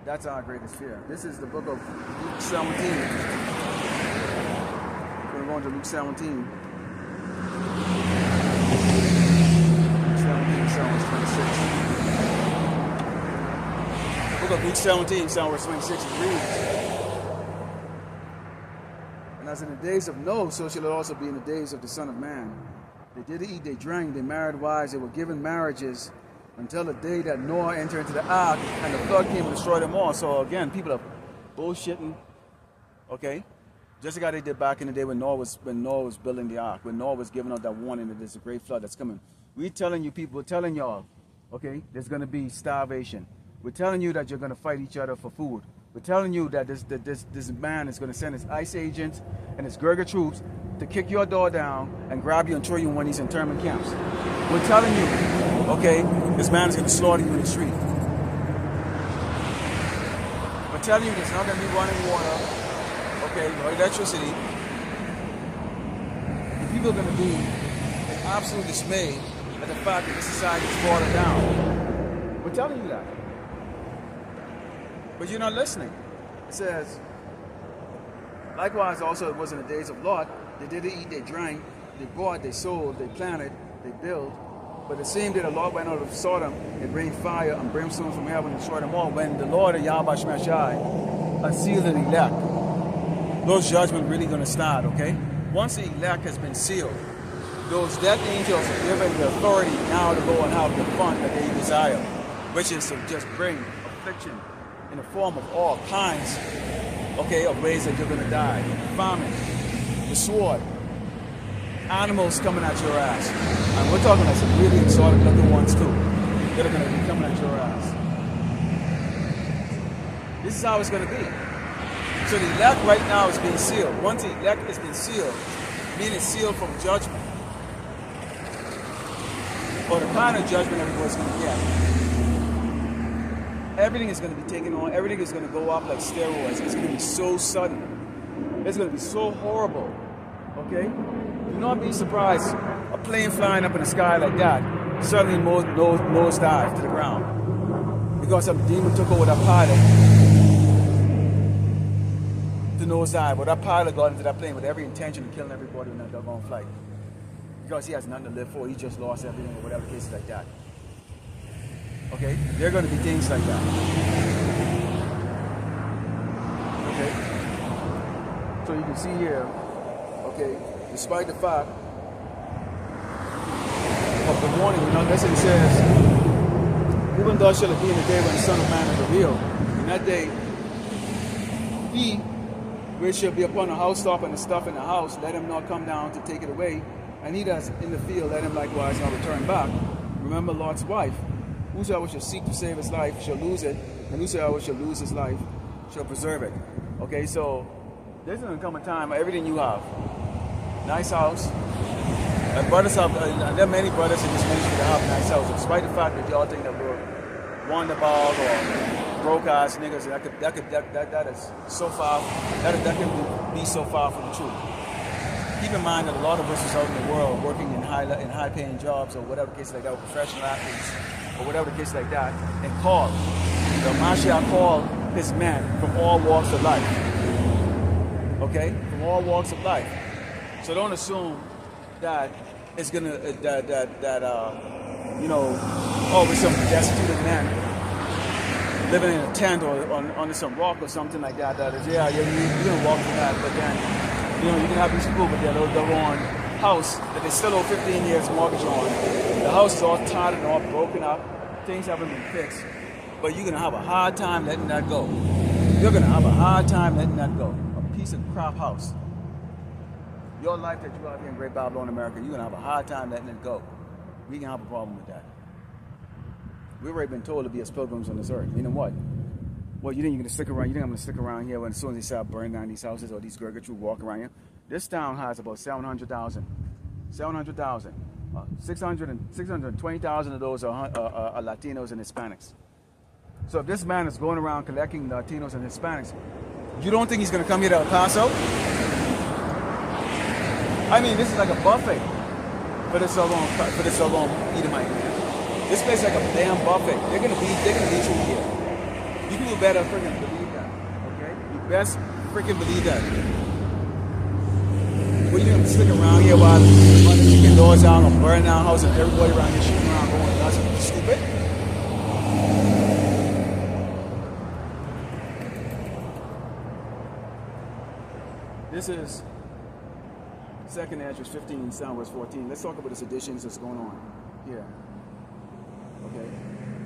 That's our greatest fear. This is the book of Luke 17. We're going to Luke 17. Luke 17, verse 26. The book of Luke 17, verse 26 reads, "And as in the days of Noah, so shall it also be in the days of the Son of Man. They did eat, they drank, they married wives, they were given marriages until the day that Noah entered into the ark and the flood came and destroyed them all." So again, people are bullshitting. Okay? Just like how they did back in the day when Noah was building the ark, when Noah was giving out that warning that there's a great flood that's coming. We're telling you people, we're telling y'all, okay, there's going to be starvation. We're telling you that you're going to fight each other for food. We're telling you that this man is going to send his ICE agents and his Gurga troops to kick your door down and grab you and throw you in one of these internment camps. We're telling you, okay, this man is going to slaughter you in the street. We're telling you there's not going to be running water, okay, no electricity. And people are going to be absolutely dismayed at the fact that this society is watered down. We're telling you that. But you're not listening. It says, likewise also it was in the days of Lot. They did eat, they drank, they bought, they sold, they planted, they built. But the same day the Lord went out of Sodom, it rained fire and brimstone from heaven and destroyed them all. When the Lord of Yahweh Shem Yahushua unsealed the elect, those judgments really going to start, okay? Once the elect has been sealed, those death angels are given the authority now to go and have the fun that they desire, which is to just bring affliction in the form of all kinds, okay, of ways that you're going to die. Famine, the sword, animals coming at your ass. And we're talking about some really exotic looking ones too, that are going to be coming at your ass. This is how it's going to be. So the elect right now is being sealed. Once the elect has been sealed, meaning sealed from judgment, or the kind of judgment everyone's going to get. Everything is going to be taken on. Everything is going to go up like steroids. It's going to be so sudden. It's going to be so horrible. Okay? Do not be surprised. A plane flying up in the sky like that suddenly nose dive to the ground because some demon took over that pilot to nosedive, but that pilot got into that plane with every intention of killing everybody in that doggone flight. Because he has nothing to live for, he just lost everything or whatever the case is like that. Okay? There are going to be things like that. Okay? So you can see here, okay, despite the fact of the warning, you know, that's what it says, even though shall it be in the day when the Son of Man is revealed, in that day, he which shall be upon the housetop and the stuff in the house, let him not come down to take it away, and he that's in the field, let him likewise not return back. Remember Lot's wife. Whosoever shall seek to save his life shall lose it, and whosoever shall lose his life shall preserve it. Okay, so there's going to come a time where everything you have, nice house, and brothers have, and there are many brothers in this ministry that have nice houses, despite the fact that y'all think that we're wonderball or broke ass niggas, that is so far, that can be so far from the truth. Keep in mind that a lot of us is out in the world working in high paying jobs or whatever the case like that, or professional athletes or whatever the case like that, and call. The Mashiach called his men from all walks of life. Okay? From all walks of life. So don't assume that it's gonna with some destitute men living in a tent or on some rock or something like that. That is, you're gonna walk from that, but then you can have these people with their little doggone house that they still owe 15 years mortgage on. The house is all tattered and all broken up. Things haven't been fixed, but you're gonna have a hard time letting that go. You're gonna have a hard time letting that go. A piece of crap house. Your life that you have here in Great Babylon, America, you're gonna have a hard time letting it go. We can have a problem with that. We've already been told to be as pilgrims on this earth. You know what? Well, you think you're gonna stick around? You think I'm gonna stick around here when as soon as they start burning down these houses or these Gurgats who walk around here? This town has about 700,000. 620,000 of those are Latinos and Hispanics. So if this man is going around collecting Latinos and Hispanics, you don't think he's gonna come here to El Paso? I mean, this is like a buffet for this so-called Edomite man. This place is like a damn buffet. They're gonna beat you here. You people better freaking believe that, okay? You best freaking believe that. What, you gonna stick around here while the chicken doors down and burn down house and everybody around here shooting around going nuts? Are you stupid? This is 2nd Ezra 15, verse 14. Let's talk about the seditions that's going on here. Okay.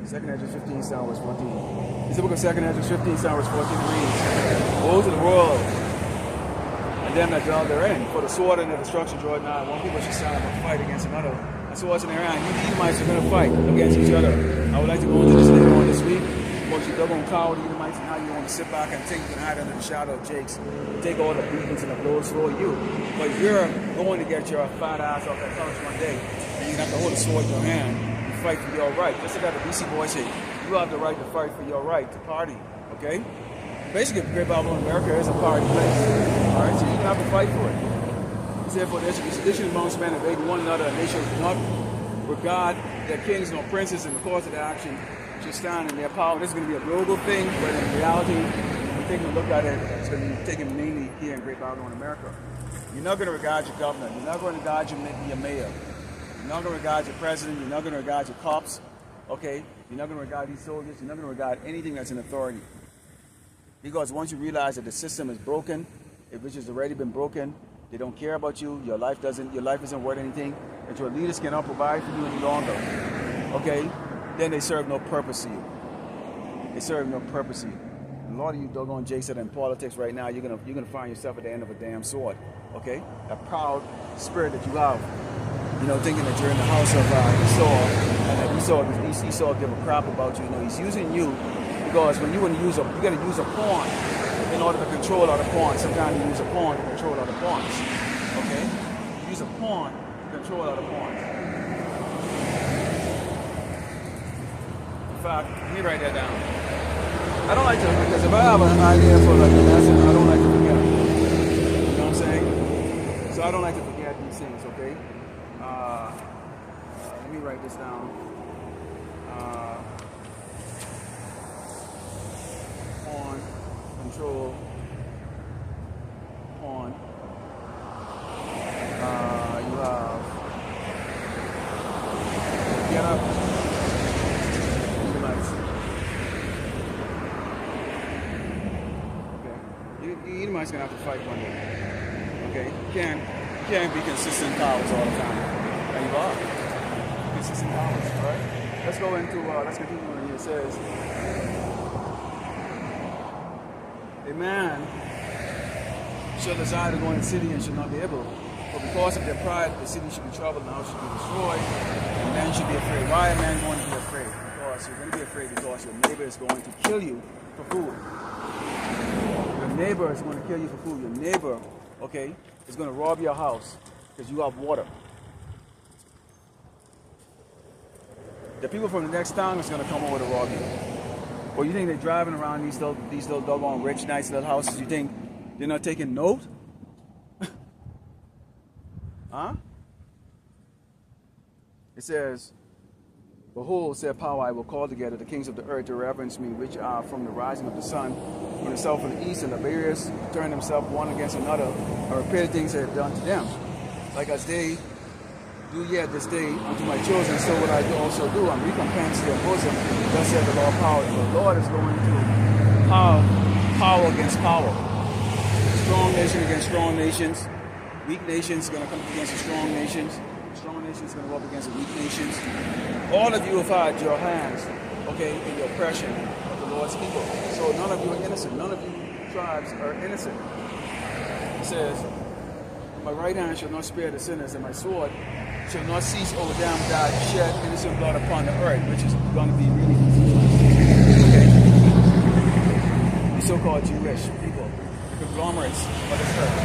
2nd Ezra 15, verse 14. This is the book of 2nd Ezra 15, verse 14 reads, woe to the world and them that dwell therein, for the sword and the destruction draw nigh. One people shall stand up and fight against another. And swords in their hand. You Edomites are going to fight against each other. I would like to go into this later on this week. What you double and coward Edomites, and how you want to sit back and think you can hide under the shadow of Jake's, take all the beatings and the blows for you. But you're going to get your fat ass off that couch one day, and you have to hold a sword in your hand and fight for your right. Just like the BC boys say, you have the right to fight for your right to party. Okay? Basically, Great Babylon, America is a party place. All right, so you can have to fight for it. He said, for there should be sedition amongst men, invading one another, and they shall not regard their kings nor princes, and the cause of their action should stand in their power. This is going to be a global thing, but in reality, when we take a look at it, it's going to be taken mainly here in Great Babylon, America. You're not going to regard your governor. You're not going to regard your mayor. You're not going to regard your president. You're not going to regard your cops. Okay? You're not going to regard these soldiers. You're not going to regard anything that's in authority. Because once you realize that the system is broken, which has already been broken, they don't care about you. Your life isn't worth anything. And your leaders cannot provide for you any longer. Okay? Then they serve no purpose to you. They serve no purpose to you. A lot of you doggone jakes that are in politics right now, you're gonna find yourself at the end of a damn sword. Okay? That proud spirit that you have, thinking that you're in the house of Esau, and that Esau give a crap about you. He's using you because when you gotta use a pawn in order to control other pawns. Sometimes you use a pawn to control other pawns. Okay? You use a pawn to control other pawns. In fact, let me write that down. I don't like to, because if I have an idea for like a lesson, I don't like to forget it. You know what I'm saying? So I don't like to forget these things, okay? Let me write this down. On control upon. You have get up. Edomites. Okay. The Edomites gonna have to fight one day. Okay. You can't be consistent powers all the time. And you are consistent powers, right? Let's go into let's continue on here. It says, a man shall desire to go in the city and shall not be able. But because of their pride, the city should be troubled and the house should be destroyed. And men should be afraid. Why are men going to be afraid? Because you're going to be afraid because your neighbor is going to kill you for food. Your neighbor is going to kill you for food. Your neighbor, okay, is going to rob your house because you have water. The people from the next town is going to come over to rob you. Or you think they're driving around these little doggone rich, nice little houses? You think they're not taking note? Huh? It says, behold, said power, I will call together the kings of the earth to reverence me, which are from the rising of the sun, from the south and the east, and the barriers turn themselves one against another, and repair the things that have done to them. Like as they do yet this day unto my children, so will I also do, and recompense their bosom. Thus said the Lord power. And the Lord is going to power against power. Strong nation against strong nations. Weak nations going to come up against the strong nations. Strong nations going to go up against the weak nations. All of you have had your hands, okay, in the oppression of the Lord's people. So none of you are innocent. None of you tribes are innocent. It says, my right hand shall not spare the sinners, and my sword shall not cease over them that shed innocent blood upon the earth, which is going to be really okay. The so-called Jewish people, the conglomerates of this earth,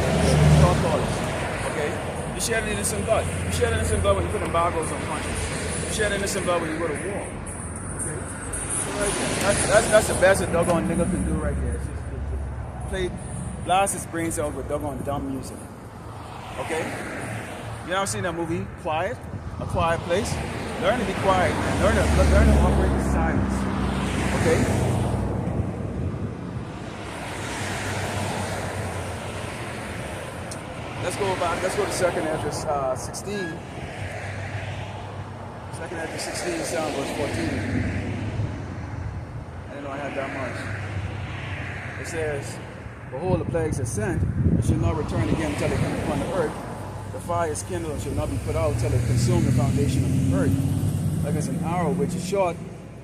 okay? You shed innocent blood. You shed innocent blood when you put embargoes on countries. You shed innocent blood when you go to war. Okay? So right there, that's the best a doggone nigga can do right there. It's just play, blast his brains out with doggone dumb music. Okay? You ever seen that movie, Quiet? A Quiet Place? Learn to be quiet, man. Learn to operate in silence. Okay? Let's go back. Let's go to 2nd Ezra 16. 2nd Ezra 16, sound verse 14. I didn't know I had that much. It says, behold, the plagues are sent, and shall not return again until they come upon the earth. The fire is kindled and shall not be put out till it consume the foundation of the earth. Like as an arrow which is shot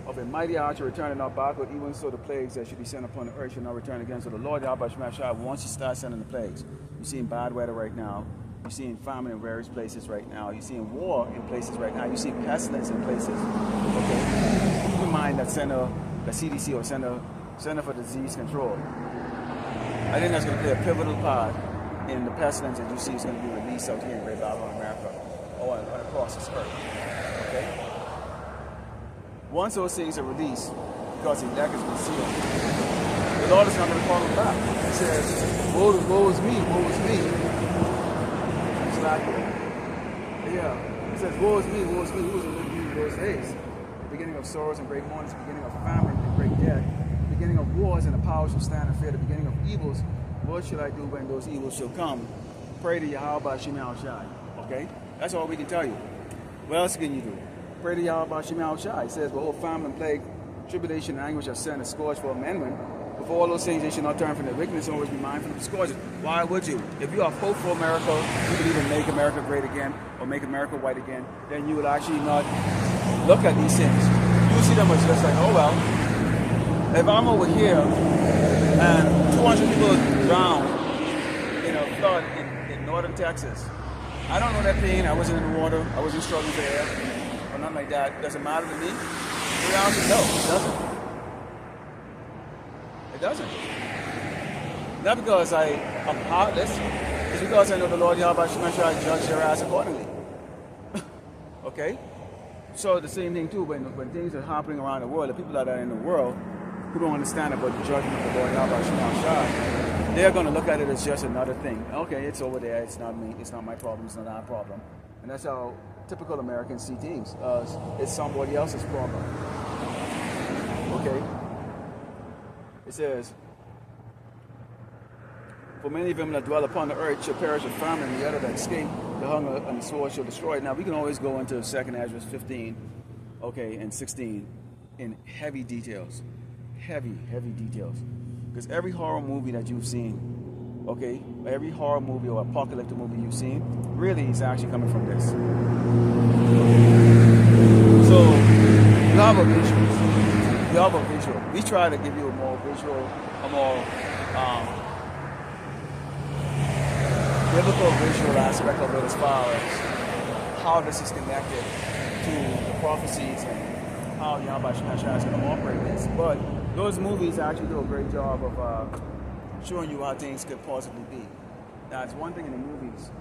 of a mighty archer returning not backward, even so the plagues that should be sent upon the earth shall not return again. So the Lord Yahweh Shemashai, once you start sending the plagues, you're seeing bad weather right now. You're seeing famine in various places right now. You're seeing war in places right now. You're seeing pestilence in places. Okay? Keep in mind that the CDC or Center for Disease Control, I think that's going to play a pivotal part in the pestilence that you see is going to be released out here in Great Babylon, America, or across this earth. Okay? Once those things are released, because the elect has been sealed, the Lord is not going to call them back. He says, woe is me, woe is me. It's like, yeah. He says, woe is me, who was in those days? The beginning of sorrows and great mourning, the beginning of famine and great death, the beginning of wars and the power shall stand and fear, the beginning of evils. What shall I do when those evils shall come? Pray to Yahweh Shemel Shai. Okay? That's all we can tell you. What else can you do? Pray to Yahweh Shemel Shai. It says, behold, famine and plague, tribulation and anguish are sent and scourge for amendment. Before all those things, they should not turn from their wickedness and always be mindful of the scourges. Why would you? If you are hopeful for America, you believe in make America great again or make America white again, then you will actually not look at these things. You see them as just like, oh well, if I'm over here and 200 people drowned in a flood in northern Texas, I don't know that pain. I wasn't in the water. I wasn't struggling for air or nothing like that. Does it matter to me? The reality, no, it doesn't. It doesn't. Not because I'm heartless. It's because I know the Lord Yahweh Shemashai judge their ass accordingly. Okay? So the same thing too, when things are happening around the world, the people that are in the world who don't understand about the judgment of the Lord Yahweh Shemashai, they're going to look at it as just another thing. Okay, it's over there. It's not me. It's not my problem. It's not our problem. And that's how typical Americans see things. It's somebody else's problem. Okay? It says, For many of them that dwell upon the earth shall perish with famine, and the other that escape the hunger and the sword shall destroy it. Now, we can always go into 2nd Ezra 15, okay, and 16 in heavy details. Heavy details. Because every horror movie that you've seen, okay, every horror movie or apocalyptic movie you've seen, really is actually coming from this. So, you have a visual. You have a visual. We try to give you a more visual, a more biblical visual aspect of it as far as how this is connected to the prophecies and how Yahweh Shemashah is going to operate this. But those movies actually do a great job of showing you how things could possibly be. Now, it's one thing in the movies.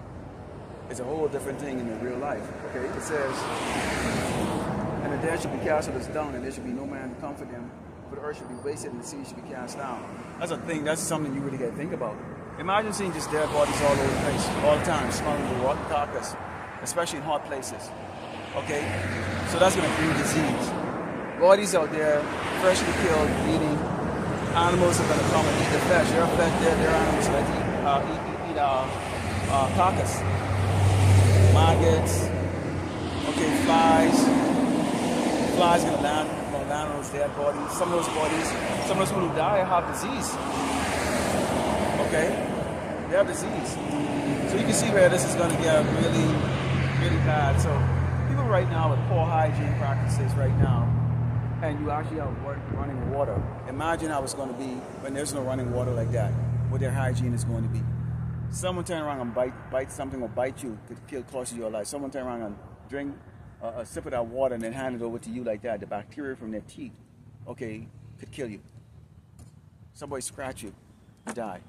It's a whole different thing in the real life. Okay, it says, and the dead should be cast with us down, and there should be no man to comfort them. For the earth should be wasted, and the sea should be cast down. That's a thing. That's something you really got to think about. Imagine seeing just dead bodies all over the place, all the time, smelling the rotten carcass, especially in hot places. Okay, so that's going to bring disease. Bodies out there, freshly killed, bleeding. Animals are going to come and eat the flesh. Their animals that eat carcass. Maggots, okay, flies gonna land on those dead bodies. Some of those people who die have disease. Okay, they have disease. So you can see where this is gonna get really, really bad. So people right now with poor hygiene practices right now, and you actually have running water. Imagine how it's gonna be when there's no running water like that, what their hygiene is going to be. Someone turn around and bite something or bite you could cost you your life. Someone turn around and drink a sip of that water and then hand it over to you like that. The bacteria from their teeth, okay, could kill you. Somebody scratch you, you die.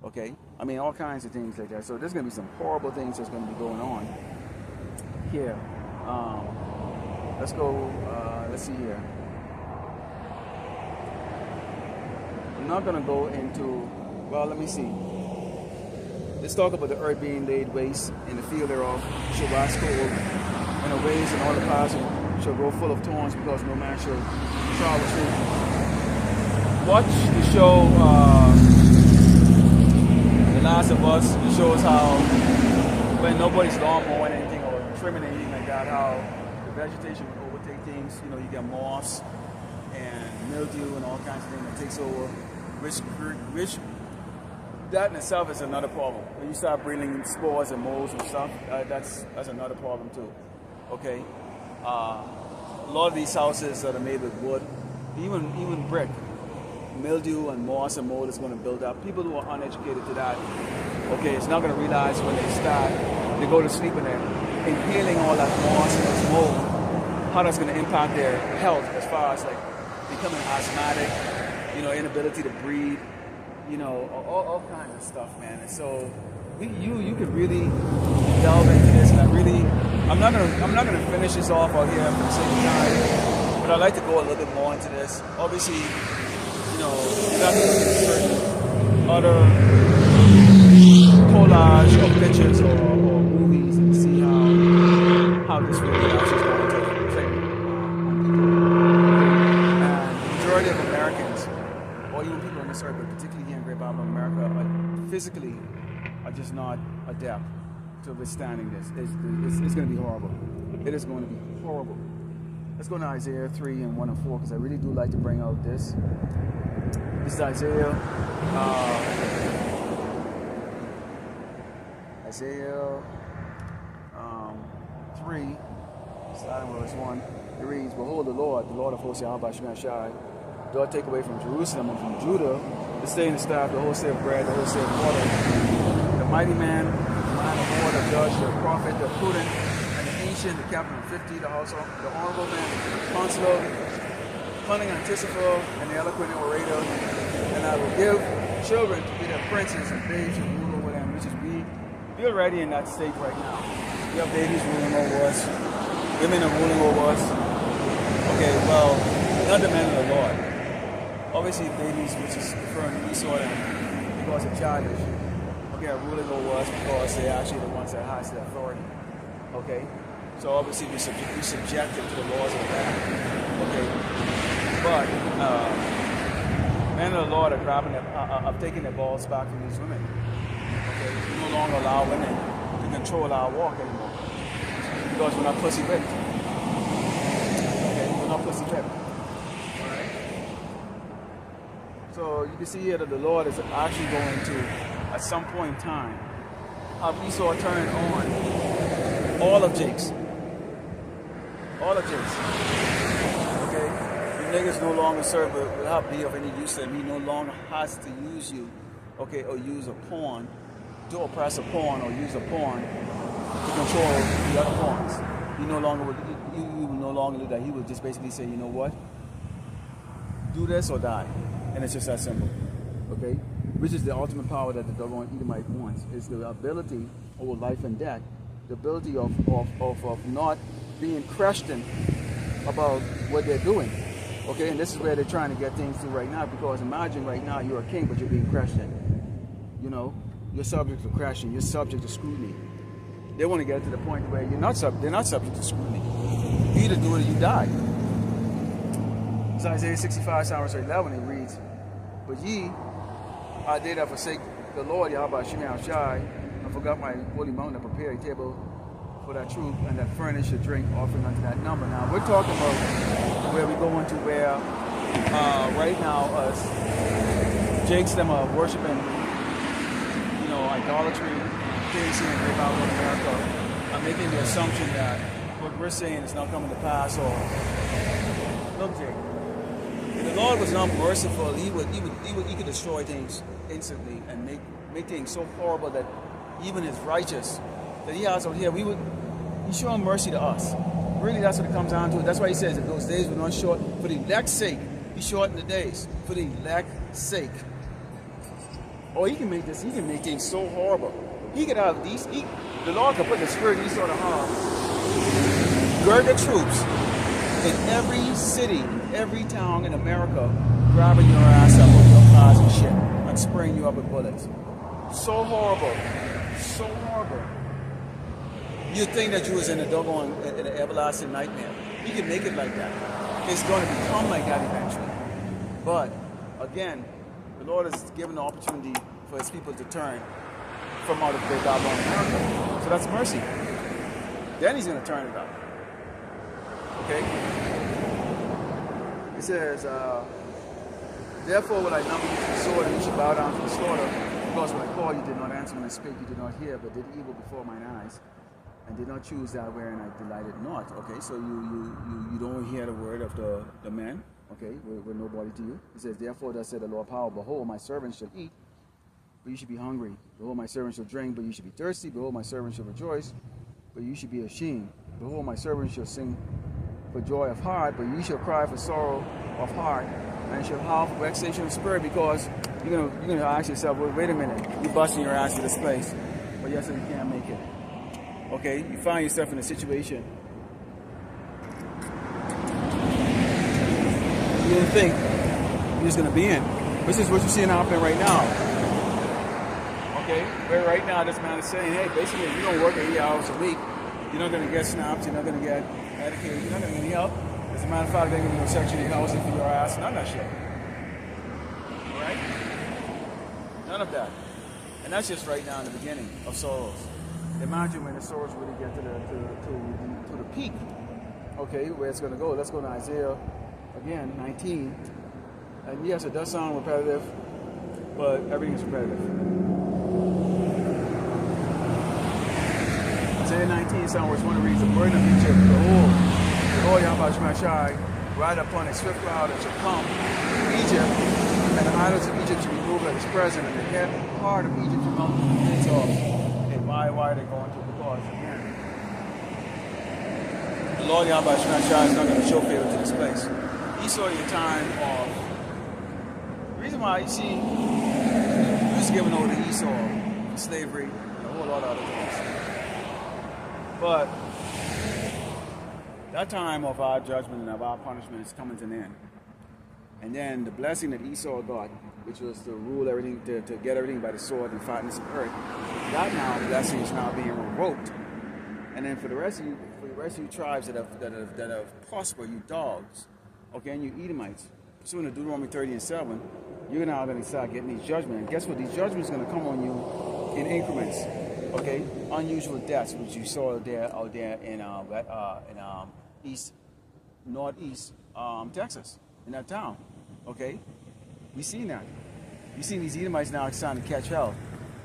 Okay, I mean all kinds of things like that. So there's gonna be some horrible things that's gonna be going on here. Let's go. Let's see here. I'm not gonna go into. Well, let me see. Let's talk about the earth being laid waste, and the field thereof shall wax cold, and the ways and all the paths shall grow full of thorns, because no man shall travel through. Watch the show, The Last of Us. It shows how when nobody's lawn mowing anything or trimming anything like that, how the vegetation will overtake things. You know, you get moths and mildew and all kinds of things that takes over, which that in itself is another problem. When you start breeding spores and molds and stuff, that's another problem too. Okay, a lot of these houses that are made with wood, even brick, mildew and moss and mold is going to build up. People who are uneducated to that, okay, it's not going to realize when they go to sleep and they're inhaling all that moss and this mold, how that's going to impact their health as far as like becoming asthmatic, you know, inability to breathe. You know, all kinds of stuff, man. And so you could really delve into this, and I'm not gonna finish this off out here for the sake of time, but I'd like to go a little bit more into this. Obviously, you know, you got to look at certain other collage of pictures or movies and see how this really actually is going to play. And the majority of Americans, or even people on this earth, but particularly here in Great Babylon, America, physically are just not adept to withstanding this. It's going to be horrible. It is going to be horrible. Let's go to Isaiah 3 and 1 and 4, because I really do like to bring out this. This is Isaiah 3, starting with verse 1. It reads, Behold, the Lord of hosts, Yahweh Shemashah, doth take away from Jerusalem and from Judah the stay and the staff, the wholesale of bread, the wholesale of water. The mighty man, the man of war, the judge, the prophet, the prudent, and the ancient, the captain of 50, the honorable man, the consular, cunning anticipator, and the eloquent orator. And I will give children to be their princes and babes to rule over them, which is we're already in that state right now. We have babies ruling over us, women are ruling over us. Okay, well, not the men of the Lord. Obviously, babies, which is referring to Esau, because they're childish, okay, are ruling over us because they're actually the ones that has the authority. Okay, so obviously we subjected to the laws of that. Okay, but Men of the Lord are are taking their balls back from these women. Okay, we no longer allow women to control our walk anymore because we're not pussy whipped. Okay, we're not pussy whipped. All right. So you can see here that the Lord is actually going to, at some point in time, have Esau turn on all of Jake's. All of Jake's. Okay? The niggas no longer serve, will not be of any use to him. He no longer has to use you, okay, or use a pawn, to oppress a pawn or use a pawn to control the other pawns. He no longer will, he will no longer do that. He will just basically say, you know what? Do this or die. And it's just that simple. Okay? Which is the ultimate power that the doggone Edomite wants. It's the ability over life and death. The ability of not being questioned about what they're doing. Okay, and this is where they're trying to get things to right now, because imagine right now you're a king but you're being questioned. You know, you're subject to question, you're subject to scrutiny. They want to get to the point where they're not subject to scrutiny. You either do it or you die. It's Isaiah 65, verse 11, it reads, "But ye are they that forsake the Lord, Yahweh Shemel Shai, and forgot my holy mountain, to prepare a table for that troop, and that furnish a drink offering unto that number." Now we're talking about where we go into where right now us Jakes them are worshiping, you know, idolatry, things in the about America, are making the assumption that what we're saying is not coming to pass. Or look, Jake, if the Lord was not merciful, he could destroy things instantly and make things so horrible that even his righteous that he has out here, he's showing mercy to us. Really, that's what it comes down to. That's why he says that those days were not short. For the elect's sake, he shortened the days. For the elect's sake. Oh, he can make things so horrible. He could have these, the Lord could put the spirit in these sort of harm. Gird the troops in every city, every town in America, grabbing your ass up with your cars and shit, and spraying you up with bullets. So horrible. So horrible. You'd think that you was in a doggone, in an everlasting nightmare. He can make it like that. It's going to become like that eventually. But, again, the Lord has given the opportunity for his people to turn from out of the Babylon America. So that's mercy. Then he's going to turn it up. Okay? It says, "Therefore will I number you to the sword, and you shall bow down to the slaughter. Because when I called, you did not answer. When I spake, you did not hear, but did evil before mine eyes, and did not choose that wherein I delighted not." Okay, so you don't hear the word of the man. Okay, we're nobody to you. It says, "Therefore thus said the Lord power, behold, my servants shall eat, but you should be hungry. Behold, my servants shall drink, but you should be thirsty. Behold, my servants shall rejoice, but you should be ashamed. Behold, my servants shall sing for joy of heart, but you shall cry for sorrow of heart, and shall howl for vexation of spirit," because you're gonna ask yourself, well, wait a minute, you're busting your ass to this place, but yes, you can't make it. Okay, you find yourself in a situation you didn't think you was gonna be in. This is what you're seeing happening right now. Okay, where right now this man is saying, hey, basically, if you don't work 80 hours a week, you're not gonna get snaps, you're not gonna get Medicaid, you're not gonna get any help. As a matter of fact, they're gonna go sexually housing for your ass, none of that shit. Right? None of that. And that's just right now in the beginning of sorrows. Imagine when the sorrows really get to the peak. Okay, where it's gonna go. Let's go to Isaiah again, 19. And yes, it does sound repetitive, but everything is repetitive. Isaiah 19, sound verse 1 reads, "The burden of Egypt, behold, the Lord Yahweh Shemel Shai, ride upon a swift cloud that shall come to Egypt, and the idols of Egypt shall be moved at his presence, and the head part of Egypt shall come to the midst of." And why are they going to? Because, again, the Lord Yahweh Shemel Shai is not going to show favor to this place. He saw the time of, the reason why, you see, he was given over to Esau, slavery, and a whole lot of other things. But that time of our judgment and of our punishment is coming to an end. And then the blessing that Esau got, which was to rule everything, to get everything by the sword and fatness of earth, that now the blessing is now being revoked. And then for the rest of you tribes that have prospered, you dogs, okay, and you Edomites, pursuant to Deuteronomy 30:7, you're now going to start getting these judgments. And guess what? These judgments are going to come on you in increments. Okay, unusual deaths, which you saw out there in northeast Texas, in that town. Okay, we seen that. We seen these Edomites now starting to catch hell,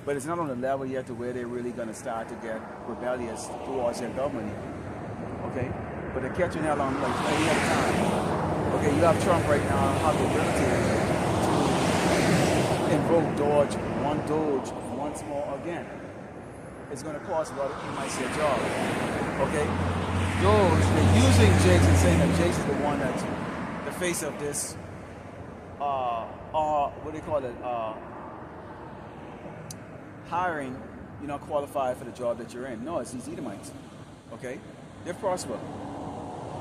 but it's not on the level yet to where they're really going to start to get rebellious towards their government. Okay, but they're catching hell on like any other time. Okay, you have Trump right now have the ability to invoke Doge once more again. It's going to cost a lot of Edomites their job. Okay, they're using Jakes and saying that Jakes is the one that's the face of this. What do they call it? Hiring, you're not qualified for the job that you're in. No, it's these Edomites. Okay, they're prosperous,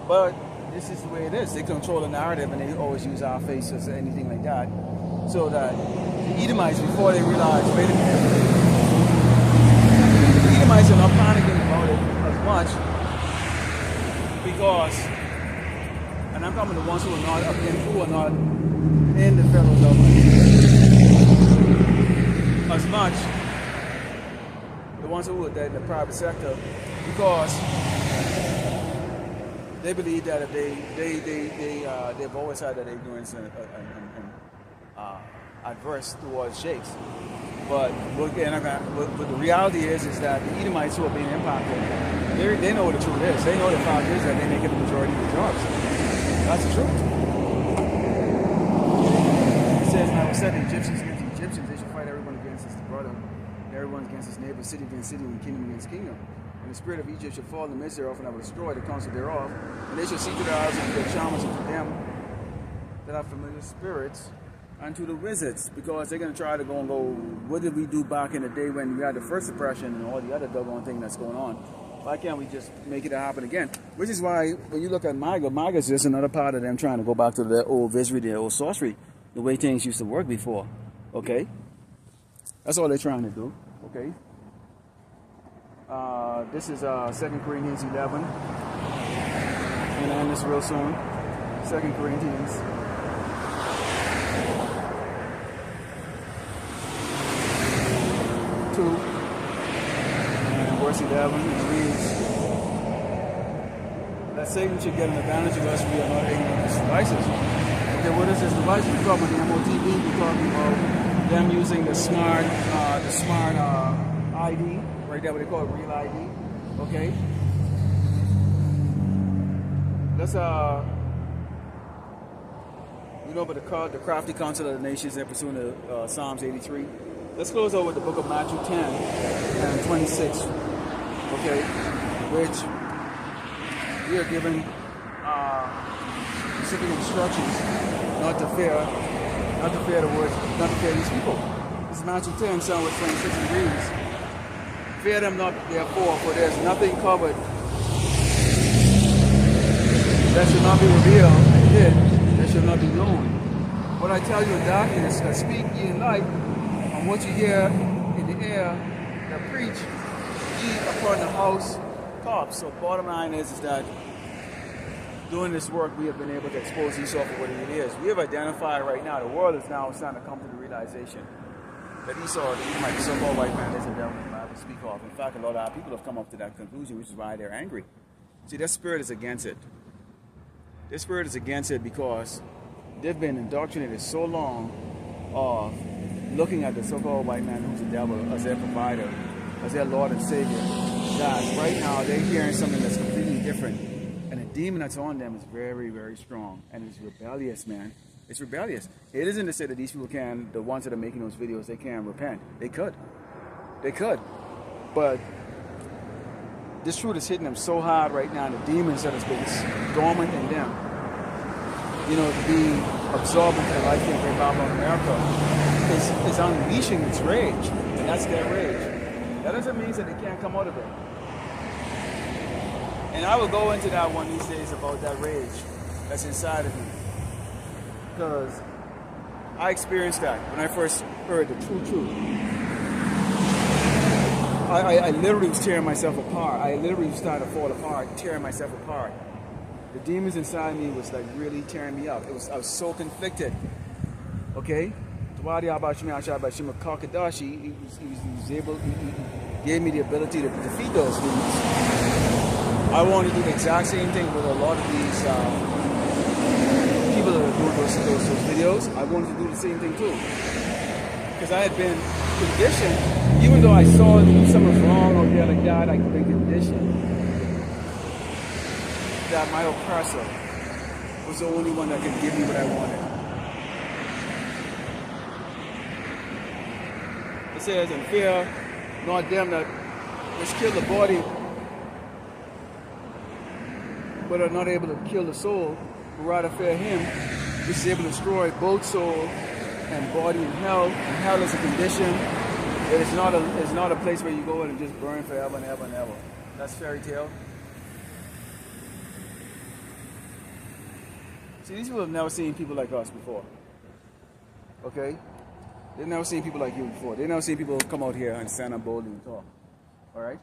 but this is the way it is. They control the narrative, and they always use our faces or anything like that, so that the Edomites, before they realize, wait a minute, the Edomites are not panicking about it as much because, and I'm talking to the ones who are not in the federal government as much, the ones who are in the private sector, because they believe that if they've always had that ignorance and adverse towards sheikhs. But the reality is that the Edomites who are being impacted, they know what the truth is. They know the fact is that they make it the majority of the jobs. That's the truth. It says, "Now said the Egyptians against the Egyptians, they should fight everyone against his brother, and everyone against his neighbor, city against city, and kingdom against kingdom. And the spirit of Egypt should fall in the midst thereof, and I will destroy the counsel thereof. And they shall see to their eyes and to their charmers and to them that are familiar spirits, and to the wizards," because they're going to try to go, what did we do back in the day when we had the first oppression and all the other doggone thing that's going on? Why can't we just make it happen again? Which is why when you look at MAGA is just another part of them trying to go back to the old wizardry, the old sorcery, the way things used to work before. Okay? That's all they're trying to do. Okay? This is 2 Corinthians 11. I'm going to end this real soon. 2 Corinthians 2 and verse 11, it reads, "That Satan should get an advantage of us, we are not ignorant of his devices." Okay, what is this device? We're talking about the MOTV, we're talking about them using the smart ID, right there, what they call it, real ID. Okay? Let's you know about the crafty counsel of the nations in pursuing the Psalms 83. Let's close out with the book of Matthew 10 and 26. Okay, which we are given specific instructions not to fear the words, not to fear these people. This is Matthew 10, starting with 26, and reads, "Fear them not, therefore, for there is nothing covered that shall not be revealed, and hid that shall not be known. What I tell you in darkness, that speak ye in light, and what you hear in the air, that preach ye upon the house tops." So bottom line is that doing this work, we have been able to expose Esau for what it is. We have identified right now, the world is now starting to come to the realization that Esau, the Edomite, the so-called white man, is a devil the Bible speak of. In fact, a lot of our people have come up to that conclusion, which is why they're angry. See, their spirit is against it. Their spirit is against it because they've been indoctrinated so long of looking at the so-called white man who's the devil as their provider, as their Lord and Savior, that right now they're hearing something that's completely different. And the demon that's on them is very, very strong. And it's rebellious, man. It's rebellious. It isn't to say that these people can, the ones that are making those videos, they can't repent. They could. They could. But this truth is hitting them so hard right now, the demons that has been dormant in them, you know, to be absorbed into the life of Babylon America, is unleashing its rage. And that's their rage. That doesn't mean that they can't come out of it. And I will go into that one these days about that rage that's inside of me. Because I experienced that when I first heard the true truth. I literally was tearing myself apart. I literally started to fall apart, tearing myself apart. The demons inside me was like really tearing me up. I was so conflicted. Okay? He gave me the ability to defeat those demons. I want to do the exact same thing with a lot of these people that are doing those videos. I wanted to do the same thing too. Because I had been conditioned, even though I saw something was wrong or yeah, like that, I'd been conditioned that my oppressor was the only one that could give me what I wanted. It says, and fear not them that which kill the body, but are not able to kill the soul, but rather fear him which is able to destroy both soul and body in hell. And hell is a condition. It's not a place where you go in and just burn forever and ever and ever. That's fairy tale. See, these people have never seen people like us before. Okay? They've never seen people like you before. They've never seen people come out here and stand up boldly and talk. Alright?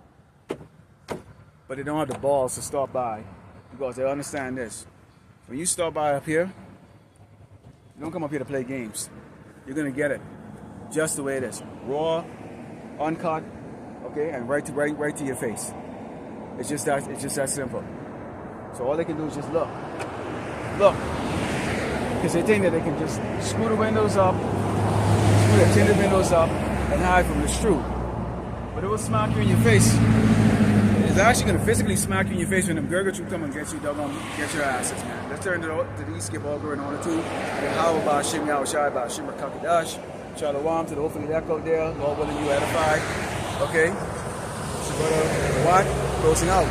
But they don't have the balls to stop by because they understand this. When you stop by up here, you don't come up here to play games. You're going to get it just the way it is. Raw, uncut, okay, and right to your face. It's just that simple. So all they can do is just look. Look. Because they think that they can just screw the windows up, screw the tinted windows up, and hide from the truth. But it will smack you in your face. It's actually going to physically smack you in your face when them Gurgles will come and get you, they're going to get your asses, man. Let's turn to the East, skip over and on the two. How about Shim Yao Shai, about Shimmer Kakadash, Shalawam to the hopefully that out there, Lord willing you edified. Okay? So, brother, what? Closing out.